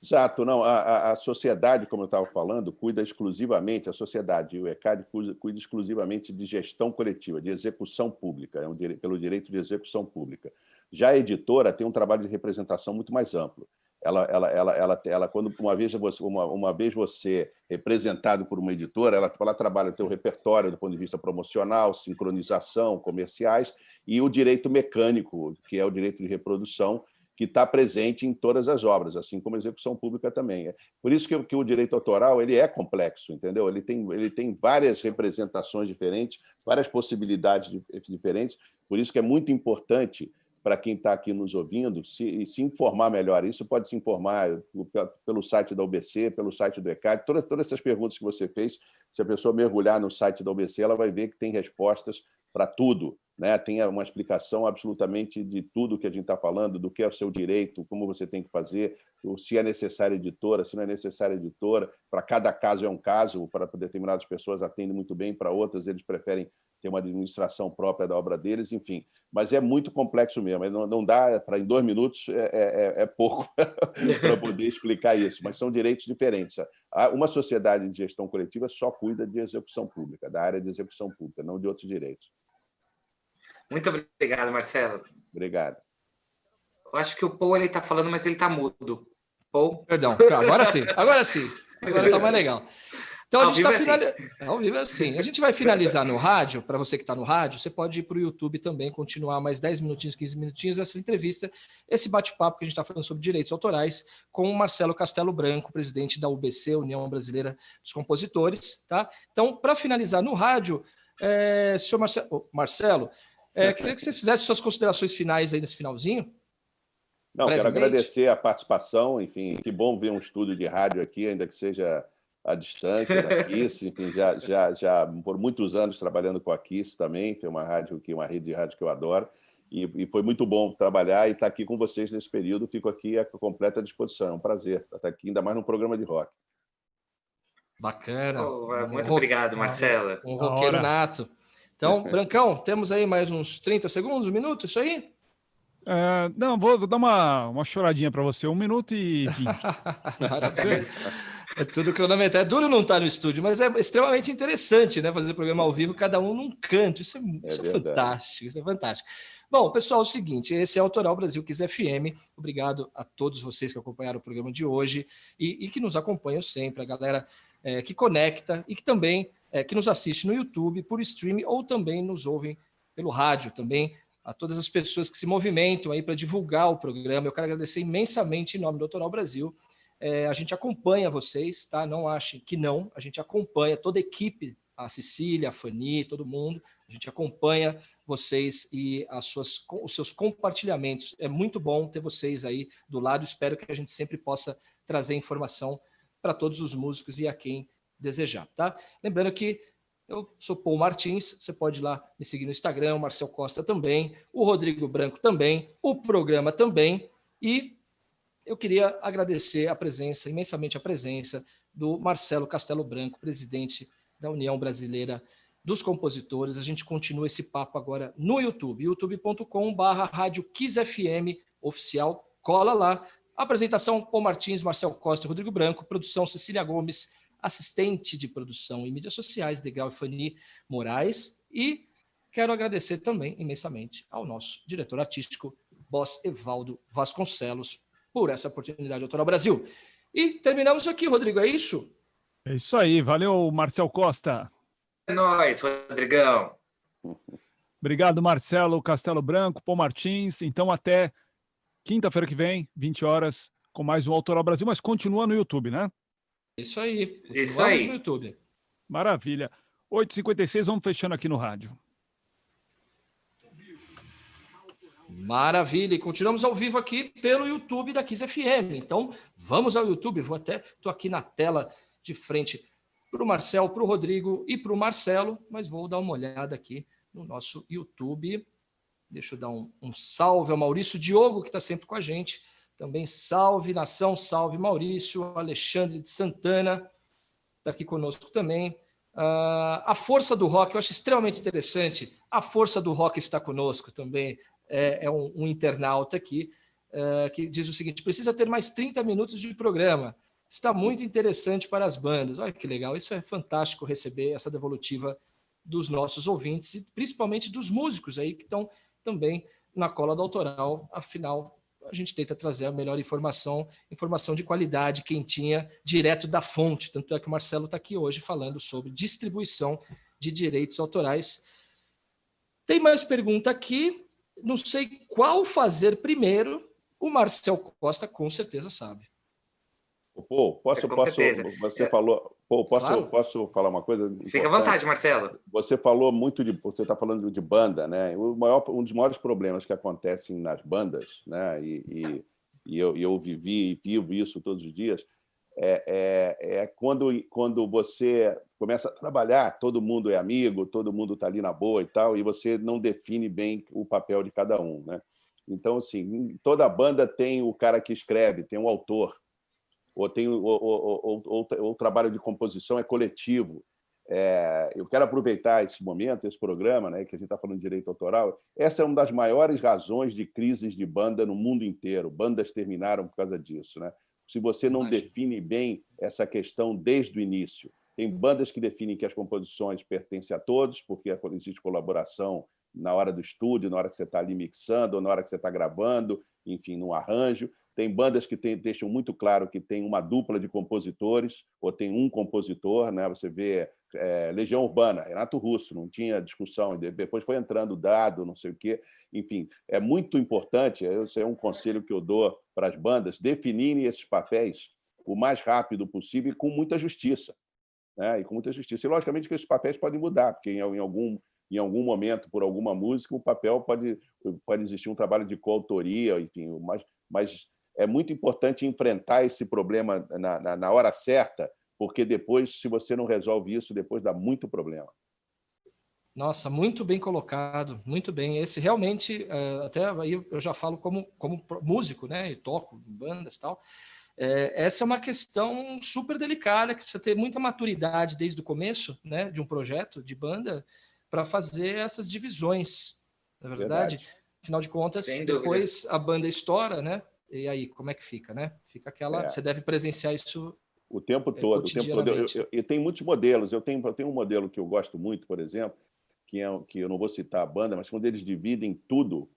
[SPEAKER 1] Exato. Não, a sociedade, como eu estava falando, cuida exclusivamente, a sociedade e o ECAD cuida exclusivamente de gestão coletiva, de execução pública, pelo direito de execução pública. Já a editora tem um trabalho de representação muito mais amplo. Quando uma vez você é representado por uma editora, ela trabalha o teu repertório do ponto de vista promocional, sincronização, comerciais, e o direito mecânico, que é o direito de reprodução, que está presente em todas as obras, assim como a execução pública também. Por isso que o direito autoral ele é complexo, entendeu? Ele tem várias representações diferentes, várias possibilidades diferentes, por isso que é muito importante para quem está aqui nos ouvindo se informar melhor. Isso pode se informar pelo site da UBC, pelo site do ECAD. Todas essas perguntas que você fez, se a pessoa mergulhar no site da UBC, ela vai ver que tem respostas para tudo, né? Tem uma explicação absolutamente de tudo que a gente está falando, do que é o seu direito, como você tem que fazer, se é necessária editora, se não é necessária editora. Para cada caso é um caso, para determinadas pessoas atendem muito bem, para outras eles preferem ter uma administração própria da obra deles, enfim. Mas é muito complexo mesmo, não dá para, em 2 minutos, é pouco para poder explicar isso, mas são direitos diferentes. Uma sociedade de gestão coletiva só cuida de execução pública, da área de execução pública, não de outros direitos.
[SPEAKER 3] Muito obrigado, Marcelo.
[SPEAKER 1] Obrigado.
[SPEAKER 3] Eu acho que o Paul está falando, mas ele está mudo. Paul?
[SPEAKER 2] Perdão, agora sim. Agora está mais legal. Então, a gente está finalizando. Ao vivo é assim. A gente vai finalizar no rádio. Para você que está no rádio, você pode ir para o YouTube também, continuar mais 10 minutinhos, 15 minutinhos essa entrevista, esse bate-papo que a gente está falando sobre direitos autorais com o Marcelo Castelo Branco, presidente da UBC, União Brasileira dos Compositores. Tá? Então, para finalizar no rádio, senhor Marcelo, queria que você fizesse suas considerações finais aí nesse finalzinho.
[SPEAKER 1] Não, quero agradecer a participação. Enfim, que bom ver um estúdio de rádio aqui, ainda que seja à distância da Kiss. Enfim, já por muitos anos trabalhando com a Kiss também, que é uma rede de rádio que eu adoro, e foi muito bom trabalhar e estar aqui com vocês nesse período. Fico aqui à completa disposição. É um prazer estar aqui, ainda mais num programa de rock.
[SPEAKER 2] Bacana.
[SPEAKER 3] Muito obrigado, Marcelo.
[SPEAKER 2] Um roqueiro nato. Então, Brancão, temos aí mais uns 30 segundos, 1 minuto, isso aí?
[SPEAKER 4] Não, vou dar uma choradinha para você, 1 minuto e 20.
[SPEAKER 2] É tudo cronometrado. É duro não estar no estúdio, mas é extremamente interessante, né? Fazer programa ao vivo, cada um num canto. Isso é fantástico, isso é fantástico. Bom, pessoal, é o seguinte, esse é o Autoral Brasil Kiss FM. Obrigado a todos vocês que acompanharam o programa de hoje e que nos acompanham sempre, a galera que conecta e que também que nos assiste no YouTube, por streaming, ou também nos ouvem pelo rádio também, a todas as pessoas que se movimentam aí para divulgar o programa. Eu quero agradecer imensamente em nome do Autoral Brasil. A gente acompanha vocês, tá? Não achem que não, a gente acompanha toda a equipe, a Cecília, a Fanny, todo mundo, a gente acompanha vocês e os seus compartilhamentos. É muito bom ter vocês aí do lado, espero que a gente sempre possa trazer informação para todos os músicos e a quem desejar, tá? Lembrando que eu sou Paul Martins, você pode ir lá me seguir no Instagram, o Marcel Costa também, o Rodrigo Branco também, o programa também, e eu queria agradecer imensamente a presença do Marcelo Castelo Branco, presidente da União Brasileira dos Compositores. A gente continua esse papo agora no YouTube, youtube.com/Rádio Kiss FM oficial. Cola lá. Apresentação, Paul Martins, Marcel Costa, Rodrigo Branco. Produção, Cecília Gomes. Assistente de produção e mídias sociais, Degrau e Fanny Moraes. E quero agradecer também imensamente ao nosso diretor artístico, Boss Evaldo Vasconcelos, por essa oportunidade, Autoral Brasil. E terminamos aqui, Rodrigo, é isso?
[SPEAKER 4] É isso aí, valeu, Marcel Costa.
[SPEAKER 3] É nóis, Rodrigão.
[SPEAKER 4] Obrigado, Marcelo Castelo Branco, Paul Martins. Então, até quinta-feira que vem, 20 horas, com mais um Autoral Brasil, mas continua no YouTube, né?
[SPEAKER 2] Isso aí.
[SPEAKER 3] Isso aí.
[SPEAKER 2] No YouTube.
[SPEAKER 4] Maravilha. 8h56, vamos fechando aqui no rádio.
[SPEAKER 2] Maravilha. E continuamos ao vivo aqui pelo YouTube da Kiss FM. Então, vamos ao YouTube. Estou aqui na tela de frente para o Marcel, para o Rodrigo e para o Marcelo, mas vou dar uma olhada aqui no nosso YouTube. Deixa eu dar um salve ao Maurício Diogo, que está sempre com a gente. Também salve, nação, salve, Maurício, Alexandre de Santana, está aqui conosco também. A Força do Rock, eu acho extremamente interessante. A Força do Rock está conosco também. É um internauta aqui que diz o seguinte: precisa ter mais 30 minutos de programa. Está muito interessante para as bandas. Olha que legal, isso é fantástico receber essa devolutiva dos nossos ouvintes e principalmente dos músicos aí que estão também na cola do Autoral. Afinal, a gente tenta trazer a melhor informação de qualidade, quentinha, direto da fonte. Tanto é que o Marcelo está aqui hoje falando sobre distribuição de direitos autorais. Tem mais pergunta aqui. Não sei qual fazer primeiro. O Marcel Costa com certeza sabe.
[SPEAKER 1] Pô, posso? Você falou Pô,
[SPEAKER 2] Claro.
[SPEAKER 1] posso falar uma coisa
[SPEAKER 3] Fica à vontade, Marcelo.
[SPEAKER 1] Você falou muito você está falando de banda, né? Um dos maiores problemas que acontecem nas bandas, né? Eu vivi e vivo isso todos os dias, quando você começa a trabalhar, todo mundo é amigo, todo mundo está ali na boa e tal, e você não define bem o papel de cada um, né? Então, assim, toda banda tem o cara que escreve, tem um autor, ou tem o trabalho de composição é coletivo. Eu quero aproveitar esse momento, esse programa, né, que a gente está falando de direito autoral. Essa é uma das maiores razões de crises de banda no mundo inteiro. Bandas terminaram por causa disso, né? Se você não define bem essa questão desde o início. Tem bandas que definem que as composições pertencem a todos, porque existe colaboração na hora do estúdio, na hora que você está ali mixando, ou na hora que você está gravando, enfim, no arranjo. Tem bandas que deixam muito claro que tem uma dupla de compositores, ou tem um compositor, né? Você vê Legião Urbana, Renato Russo, não tinha discussão, depois foi entrando Dado, não sei o quê. Enfim, é muito importante, esse é um conselho que eu dou para as bandas, definirem esses papéis o mais rápido possível e com muita justiça. Né? E com muita justiça. E, logicamente, que esses papéis podem mudar, porque em algum momento, por alguma música, o papel pode existir um trabalho de coautoria, enfim, mas é muito importante enfrentar esse problema na hora certa, porque depois, se você não resolve isso, depois dá muito problema.
[SPEAKER 2] Nossa, muito bem colocado, muito bem. Esse realmente, até aí eu já falo como músico, né? E toco em bandas e tal. Essa é uma questão super delicada, que precisa ter muita maturidade desde o começo, né? De um projeto de banda para fazer essas divisões, na verdade. Afinal de contas, depois a banda estoura, né? E aí, como é que fica, né? Fica aquela. Você deve presenciar isso
[SPEAKER 1] o tempo todo. E tem muitos modelos. Eu tenho um modelo que eu gosto muito, por exemplo, que eu não vou citar a banda, mas quando eles dividem tudo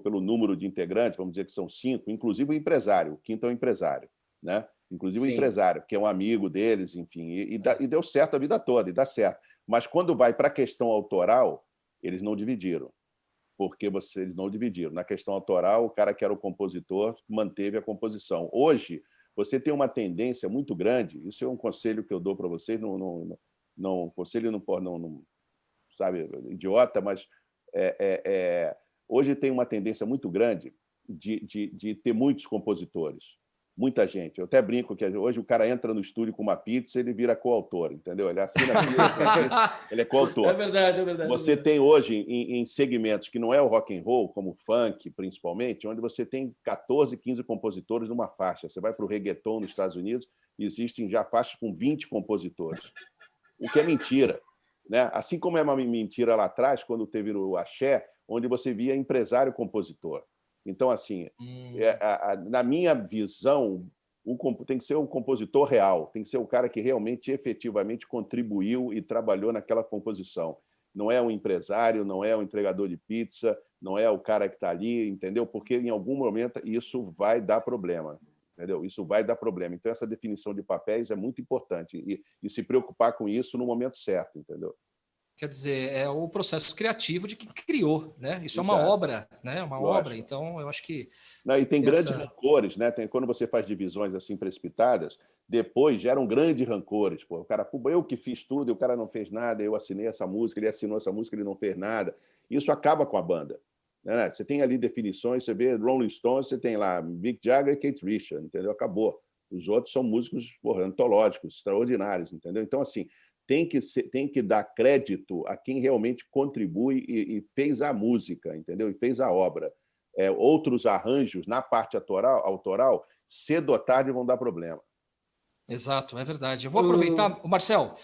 [SPEAKER 1] pelo número de integrantes, vamos dizer que são 5, inclusive o empresário, o quinto é o empresário, né? Inclusive o empresário, que é um amigo deles, enfim, e deu certo a vida toda, e dá certo. Mas quando vai para a questão autoral, eles não dividiram. Porque eles não dividiram. Na questão autoral, o cara que era o compositor manteve a composição. Hoje, você tem uma tendência muito grande, isso é um conselho que eu dou para vocês, conselho não, sabe, idiota, mas hoje tem uma tendência muito grande de ter muitos compositores. Muita gente. Eu até brinco que hoje o cara entra no estúdio com uma pizza e ele vira coautor, entendeu? Ele assina ele é coautor.
[SPEAKER 2] É verdade.
[SPEAKER 1] Você tem hoje em segmentos que não é o rock and roll, como o funk, principalmente, onde você tem 14, 15 compositores numa faixa. Você vai para o reggaeton nos Estados Unidos, existem já faixas com 20 compositores. O que é mentira. Né? Assim como é uma mentira lá atrás, quando teve o axé, onde você via empresário-compositor. Então, assim, na minha visão, tem que ser o compositor real, tem que ser o cara que realmente, efetivamente, contribuiu e trabalhou naquela composição. Não é um empresário, não é um entregador de pizza, não é o cara que está ali, entendeu? Porque, em algum momento, isso vai dar problema. Entendeu? Isso vai dar problema. Então, essa definição de papéis é muito importante e se preocupar com isso no momento certo, entendeu?
[SPEAKER 2] Quer dizer, é o processo criativo de quem criou, né? Isso Exato. É uma obra, né? Uma Lógico. Obra. Então, eu acho que...
[SPEAKER 1] Não, e tem grandes rancores, né? Quando você faz divisões assim precipitadas, depois geram grandes rancores. Pô, o cara, eu que fiz tudo, e o cara não fez nada, eu assinei essa música, ele assinou essa música, ele não fez nada. Isso acaba com a banda. Né? Você tem ali definições, você vê Rolling Stones, você tem lá Mick Jagger e Keith Richards, entendeu? Acabou. Os outros são músicos antológicos, extraordinários, entendeu? Então, assim, tem que dar crédito a quem realmente contribui e fez a música, entendeu? E fez a obra. Outros arranjos na parte autoral, cedo ou tarde vão dar problema.
[SPEAKER 2] Exato, é verdade. Eu vou aproveitar, Marcel,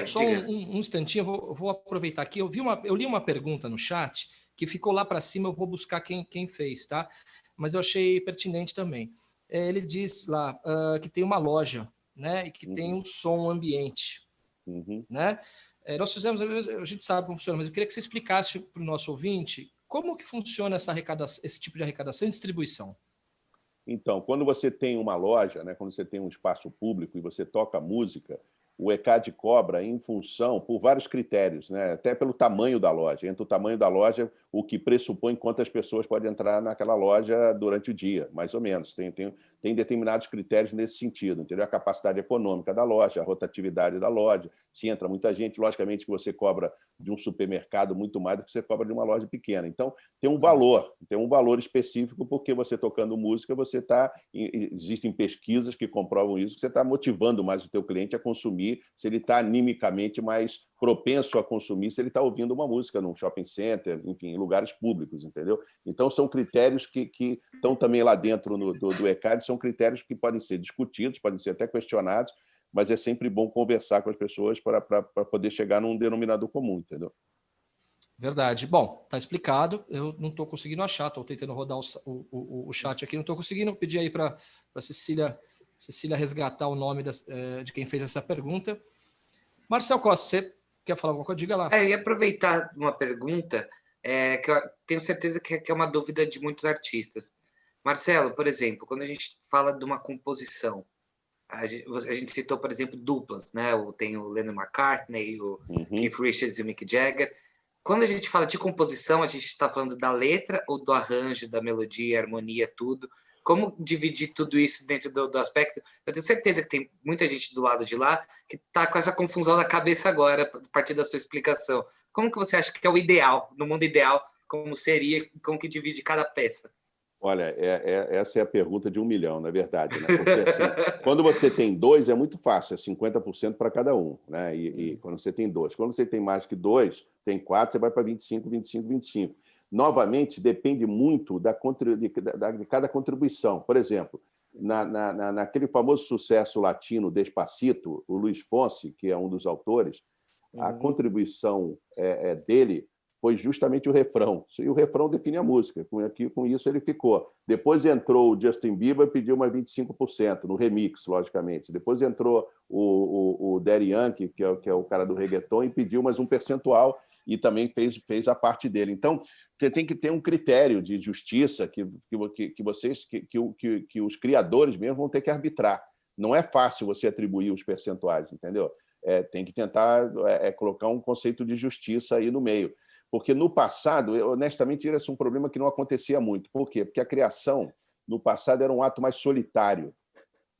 [SPEAKER 2] só um instantinho, eu vou aproveitar aqui. Eu li uma pergunta no chat que ficou lá para cima, eu vou buscar quem fez, tá? Mas eu achei pertinente também. Ele diz lá que tem uma loja, né? E que tem um som ambiente. Né? Nós fizemos, a gente sabe como funciona, mas eu queria que você explicasse para o nosso ouvinte como que funciona esse tipo de arrecadação e distribuição.
[SPEAKER 1] Então, quando você tem uma loja, né, quando você tem um espaço público e você toca música, o ECAD cobra em função, por vários critérios, né, até pelo tamanho da loja. Entre o tamanho da loja, o que pressupõe quantas pessoas podem entrar naquela loja durante o dia, mais ou menos. Tem determinados critérios nesse sentido, entendeu? A capacidade econômica da loja, a rotatividade da loja. Se entra muita gente, logicamente que você cobra de um supermercado muito mais do que você cobra de uma loja pequena. Então, tem um valor específico, porque você tocando música, existem pesquisas que comprovam isso, que você está motivando mais o teu cliente a consumir, se ele está animicamente mais propenso a consumir, se ele está ouvindo uma música num shopping center, enfim, em lugares públicos, entendeu? Então, são critérios que estão também lá dentro do ECAD, são critérios que podem ser discutidos, podem ser até questionados, mas é sempre bom conversar com as pessoas para poder chegar num denominador comum, entendeu?
[SPEAKER 2] Verdade. Bom, está explicado. Eu não estou conseguindo achar, estou tentando rodar o chat aqui, não estou conseguindo. Pedir aí para a Cecília resgatar o nome de quem fez essa pergunta. Marcel Costa, você quer falar alguma coisa? Diga lá.
[SPEAKER 3] E aproveitar uma pergunta que eu tenho certeza que é uma dúvida de muitos artistas. Marcelo, por exemplo, quando a gente fala de uma composição, a gente citou, por exemplo, duplas, né? Tem o Lennon McCartney, o Keith Richards e o Mick Jagger. Quando a gente fala de composição, a gente está falando da letra ou do arranjo, da melodia, harmonia, tudo? Como dividir tudo isso dentro do aspecto? Eu tenho certeza que tem muita gente do lado de lá que está com essa confusão na cabeça agora, a partir da sua explicação. Como que você acha que é o ideal, no mundo ideal, como seria, como que divide cada peça?
[SPEAKER 1] Olha, essa é a pergunta de 1 milhão, na verdade, né? Porque assim, quando você tem 2, é muito fácil, é 50% para cada um, né? E quando você tem 2. Quando você tem mais que 2, tem 4, você vai para 25, 25, 25. Novamente, depende muito de cada contribuição. Por exemplo, naquele famoso sucesso latino Despacito, o Luiz Fonsi, que é um dos autores, a contribuição dele foi justamente o refrão. E o refrão define a música. Com isso ele ficou. Depois entrou o Justin Bieber e pediu mais 25%, no remix, logicamente. Depois entrou o Daddy Yankee, que é o cara do reggaeton, e pediu mais um percentual e também fez a parte dele. Então, você tem que ter um critério de justiça que os criadores mesmo vão ter que arbitrar. Não é fácil você atribuir os percentuais, entendeu? Tem que tentar colocar um conceito de justiça aí no meio. Porque no passado, honestamente, esse é um problema que não acontecia muito. Por quê? Porque a criação, no passado, era um ato mais solitário,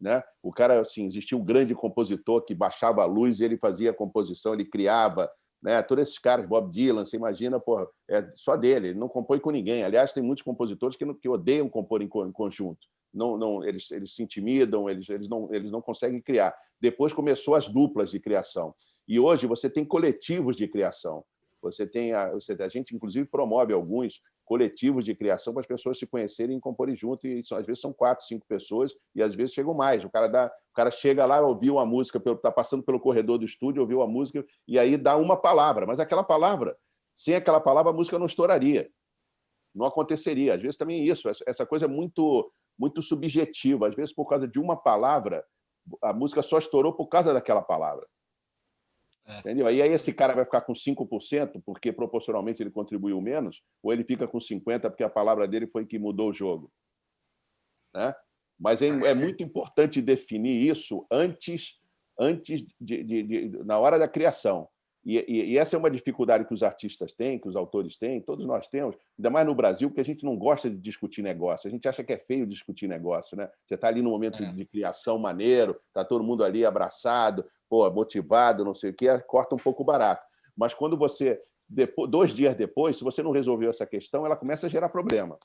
[SPEAKER 1] né? O cara, assim, existia um grande compositor que baixava a luz e ele fazia a composição, ele criava, né? Todos esses caras, Bob Dylan, você imagina, porra, é só dele, ele não compõe com ninguém. Aliás, tem muitos compositores que odeiam compor em conjunto. Eles se intimidam, eles não conseguem criar. Depois começou as duplas de criação. E hoje você tem coletivos de criação. A gente, inclusive, promove alguns coletivos de criação para as pessoas se conhecerem e comporem junto, e às vezes são 4, 5 pessoas, e às vezes chegam mais. O cara chega lá, ouviu a música, está passando pelo corredor do estúdio, ouviu a música, e aí dá uma palavra, mas aquela palavra, sem aquela palavra, a música não estouraria, não aconteceria. Às vezes também isso, essa coisa é muito, muito subjetiva. Às vezes, por causa de uma palavra, a música só estourou por causa daquela palavra. Entendeu? E aí esse cara vai ficar com 5% porque proporcionalmente ele contribuiu menos, ou ele fica com 50% porque a palavra dele foi que mudou o jogo, né? Mas é muito importante definir isso antes na hora da criação. E essa é uma dificuldade que os artistas têm, que os autores têm, todos nós temos, ainda mais no Brasil, porque a gente não gosta de discutir negócio, a gente acha que é feio discutir negócio, né? Você está ali no momento de criação maneiro, está todo mundo ali abraçado, motivado, não sei o quê, corta um pouco o barato. Mas quando você, 2 dias depois, se você não resolveu essa questão, ela começa a gerar problema.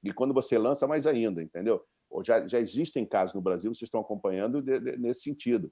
[SPEAKER 1] E quando você lança, mais ainda, entendeu? Já existem casos no Brasil, vocês estão acompanhando nesse sentido.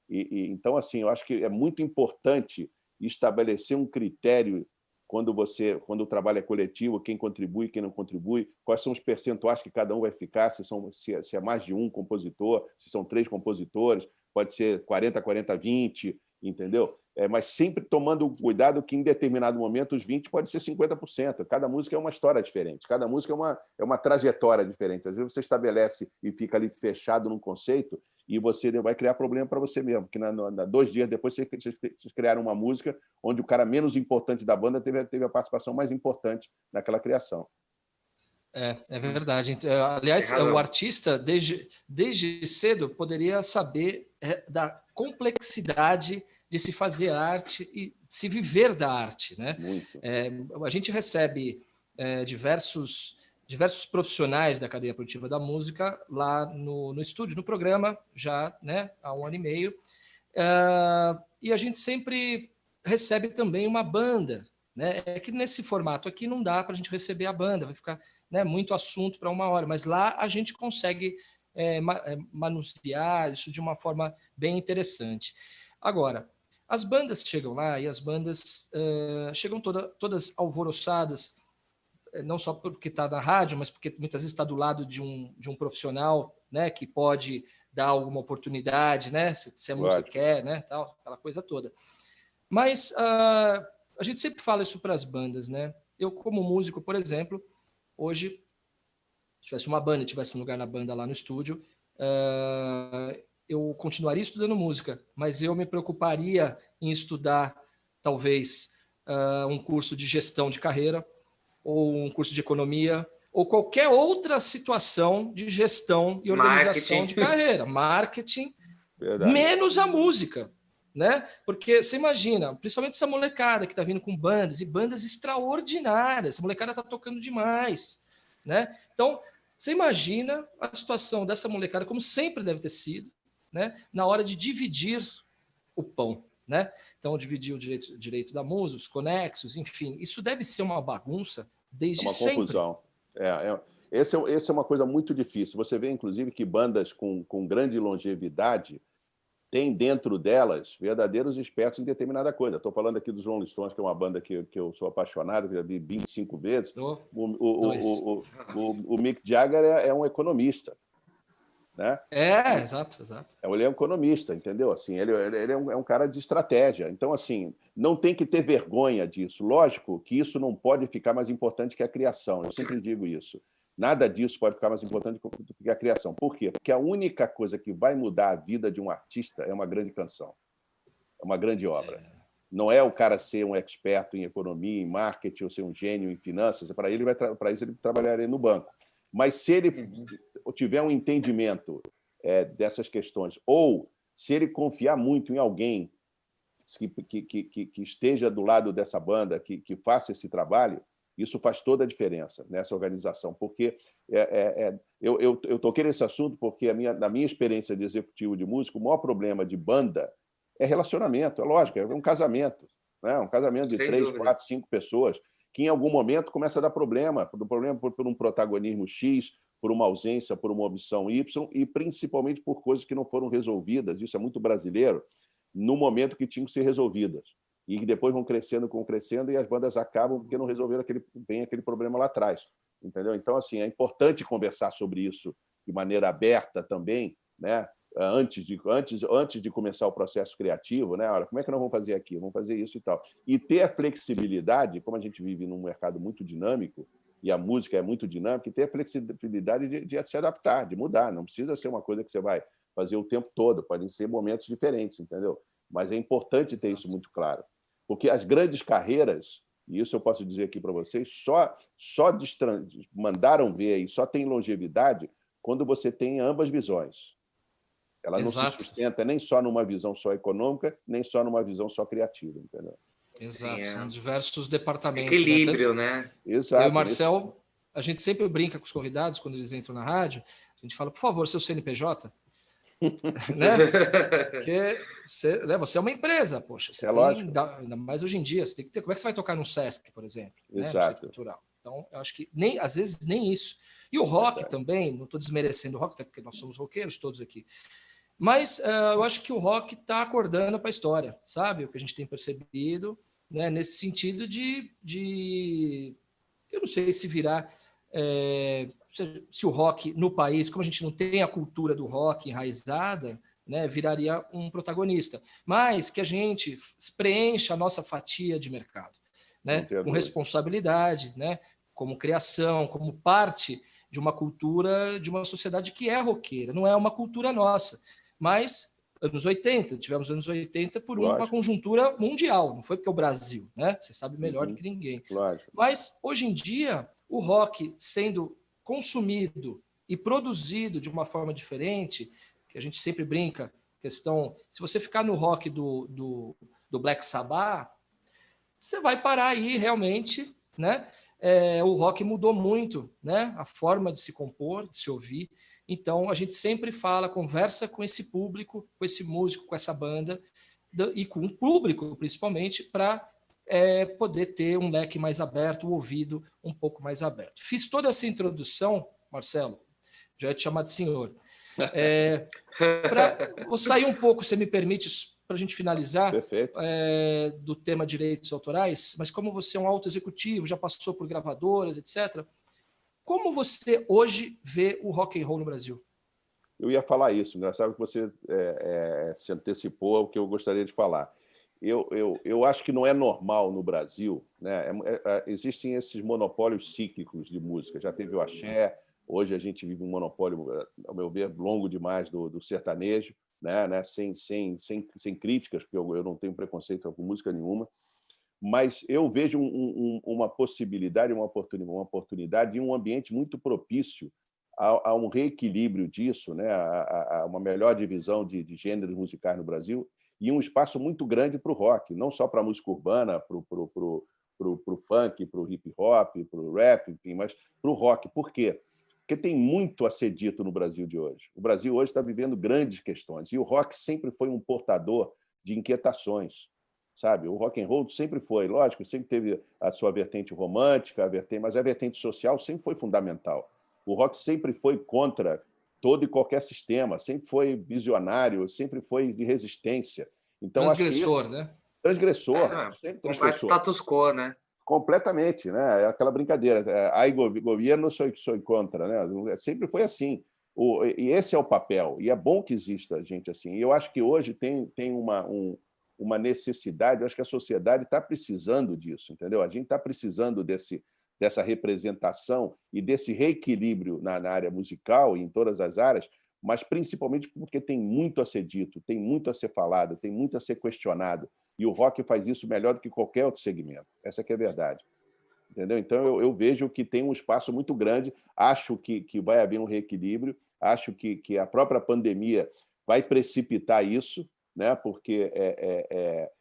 [SPEAKER 1] Então, assim, eu acho que é muito importante estabelecer um critério quando o trabalho é coletivo, quem contribui, quem não contribui, quais são os percentuais que cada um vai ficar, se é mais de um compositor, se são 3 compositores, pode ser 40, 40, 20, entendeu? Mas sempre tomando cuidado que, em determinado momento, os 20 pode ser 50%. Cada música é uma história diferente, cada música é uma trajetória diferente. Às vezes você estabelece e fica ali fechado num conceito e você vai criar problema para você mesmo, porque 2 dias depois vocês criaram uma música onde o cara menos importante da banda teve a participação mais importante naquela criação.
[SPEAKER 2] É verdade. Aliás, o artista, desde cedo, poderia saber da complexidade de se fazer arte e se viver da arte, né? A gente recebe diversos profissionais da cadeia produtiva da música lá no estúdio, no programa, já, né, há 1 ano e meio. E a gente sempre recebe também uma banda, né? É que nesse formato aqui não dá para a gente receber a banda, vai ficar, né, muito assunto para 1 hora, mas lá a gente consegue manusear isso de uma forma bem interessante. Agora, as bandas chegam lá e as bandas chegam todas alvoroçadas, não só porque está na rádio, mas porque muitas vezes está do lado de um profissional, né, que pode dar alguma oportunidade, né, se a música quer, né, tal, aquela coisa toda. Mas a gente sempre fala isso para as bandas, né? Eu, como músico, por exemplo, hoje, se tivesse uma banda, tivesse um lugar na banda lá no estúdio, eu continuaria estudando música, mas eu me preocuparia em estudar, talvez, um curso de gestão de carreira, ou um curso de economia, ou qualquer outra situação de gestão e organização de carreira, marketing, verdade, menos a música, né? Porque você imagina, principalmente essa molecada que está vindo com bandas, e bandas extraordinárias, essa molecada está tocando demais, né? Então, você imagina a situação dessa molecada, como sempre deve ter sido, né? Na hora de dividir o pão, né? Então, dividir o direito da música, os conexos, enfim, isso deve ser uma bagunça desde sempre.
[SPEAKER 1] É uma confusão. Essa é uma coisa muito difícil. Você vê, inclusive, que bandas com grande longevidade têm dentro delas verdadeiros expertos em determinada coisa. Estou falando aqui dos Rolling Stones, que é uma banda que eu sou apaixonado, que já vi 25 vezes. O Mick Jagger é um economista. Né?
[SPEAKER 2] Exato.
[SPEAKER 1] Ele é um economista, entendeu? Assim, ele é um cara de estratégia. Então, assim, não tem que ter vergonha disso. Lógico que isso não pode ficar mais importante que a criação. Eu sempre digo isso. Nada disso pode ficar mais importante do que a criação. Por quê? Porque a única coisa que vai mudar a vida de um artista é uma grande canção. É uma grande obra. Não é o cara ser um experto em economia, em marketing, ou ser um gênio em finanças. Para isso, ele trabalharia no banco. Mas se ele tiver um entendimento dessas questões, ou se ele confiar muito em alguém que esteja do lado dessa banda, que faça esse trabalho, isso faz toda a diferença nessa organização. Porque eu toquei nesse assunto porque, na minha experiência de executivo de música, o maior problema de banda é relacionamento, é lógico, é um casamento. Né? Um casamento de 3, 4, 5 pessoas, que em algum momento começa a dar problema por um protagonismo X, por uma ausência, por uma opção Y, e principalmente por coisas que não foram resolvidas, isso é muito brasileiro, no momento que tinham que ser resolvidas. E que depois vão crescendo, e as bandas acabam porque não resolveram aquele problema lá atrás. Entendeu? Então, assim, é importante conversar sobre isso de maneira aberta também, né? Antes de começar o processo criativo, né? Olha, como é que nós vamos fazer aqui? Vamos fazer isso e tal. E ter a flexibilidade, como a gente vive num mercado muito dinâmico, e a música é muito dinâmica, e ter a flexibilidade de se adaptar, de mudar. Não precisa ser uma coisa que você vai fazer o tempo todo, podem ser momentos diferentes, entendeu? Mas é importante ter isso muito claro. Porque as grandes carreiras, e isso eu posso dizer aqui para vocês, só mandaram ver e só tem longevidade quando você tem ambas visões. Ela não se sustenta nem só numa visão só econômica, nem só numa visão só criativa, entendeu?
[SPEAKER 2] Exato, são diversos departamentos.
[SPEAKER 3] Equilíbrio, né?
[SPEAKER 1] Exato.
[SPEAKER 2] Eu e o Marcel, a gente sempre brinca com os convidados, quando eles entram na rádio, a gente fala, por favor, seu CNPJ, né? Porque você é uma empresa, poxa. Você tem,
[SPEAKER 1] lógico.
[SPEAKER 2] Ainda mais hoje em dia, você tem que ter. Como é que você vai tocar no Sesc, por exemplo?
[SPEAKER 1] Exato.
[SPEAKER 2] Né? No Centro Cultural. Então, eu acho que às vezes nem isso. E o rock também, não estou desmerecendo o rock, até porque nós somos roqueiros todos aqui. Mas eu acho que o rock está acordando para a história, sabe? O que a gente tem percebido, né? Nesse sentido de eu não sei se virar. Se o rock no país, como a gente não tem a cultura do rock enraizada, né, viraria um protagonista. Mas que a gente preencha a nossa fatia de mercado, né, com responsabilidade, né, como criação, como parte de uma cultura, de uma sociedade que é roqueira. Não é uma cultura nossa, mas anos 80, tivemos anos 80 por uma conjuntura mundial, não foi porque é o Brasil, né? Você sabe melhor do que ninguém.
[SPEAKER 1] Lógico.
[SPEAKER 2] Mas, hoje em dia, o rock sendo consumido e produzido de uma forma diferente, que a gente sempre brinca, questão, se você ficar no rock do Black Sabbath, você vai parar aí realmente, né? o rock mudou muito, né? A forma de se compor, de se ouvir. Então, a gente sempre fala, conversa com esse público, com esse músico, com essa banda, e com o público, principalmente, para poder ter um leque mais aberto, o ouvido um pouco mais aberto. Fiz toda essa introdução, Marcelo, já ia te chamar de senhor. Vou sair um pouco, se me permite, para a gente finalizar, do tema direitos autorais, mas como você é um alto executivo, já passou por gravadoras, etc., como você hoje vê o rock and roll no Brasil?
[SPEAKER 1] Eu ia falar isso, engraçado que você se antecipou ao que eu gostaria de falar. Eu acho que não é normal no Brasil, né? Existem esses monopólios cíclicos de música. Já teve o axé, hoje a gente vive um monopólio, ao meu ver, longo demais do sertanejo, né? Sem críticas, porque eu não tenho preconceito com música nenhuma, mas eu vejo uma possibilidade, uma oportunidade e um ambiente muito propício a um reequilíbrio disso, né? A uma melhor divisão de gêneros musicais no Brasil e um espaço muito grande para o rock, não só para a música urbana, para o funk, para o hip hop, para o rap, enfim, mas para o rock. Por quê? Porque tem muito a ser dito no Brasil de hoje. O Brasil hoje está vivendo grandes questões e o rock sempre foi um portador de inquietações, sabe? O rock and roll sempre foi, lógico, sempre teve a sua vertente romântica, mas a vertente social sempre foi fundamental. O rock sempre foi contra todo e qualquer sistema, sempre foi visionário, sempre foi de resistência. Então,
[SPEAKER 2] transgressor,
[SPEAKER 1] acho que
[SPEAKER 2] né?
[SPEAKER 1] Transgressor,
[SPEAKER 3] sempre transgressor. Status quo, né?
[SPEAKER 1] Completamente, né? É aquela brincadeira. Ai, governo, sou contra, né? Sempre foi assim. E esse é o papel. E é bom que exista gente assim. E eu acho que hoje tem uma necessidade, eu acho que a sociedade está precisando disso, entendeu? A gente está precisando dessa representação e desse reequilíbrio na área musical e em todas as áreas, mas principalmente porque tem muito a ser dito, tem muito a ser falado, tem muito a ser questionado. E o rock faz isso melhor do que qualquer outro segmento. Essa que é a verdade. Entendeu? Então, eu vejo que tem um espaço muito grande, acho que vai haver um reequilíbrio, acho que a própria pandemia vai precipitar isso, né? Porque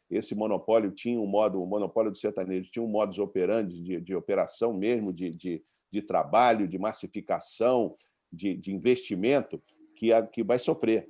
[SPEAKER 1] esse monopólio tinha o monopólio do sertanejo tinha um modus operandi de operação mesmo, de trabalho, de massificação, de investimento, que vai sofrer.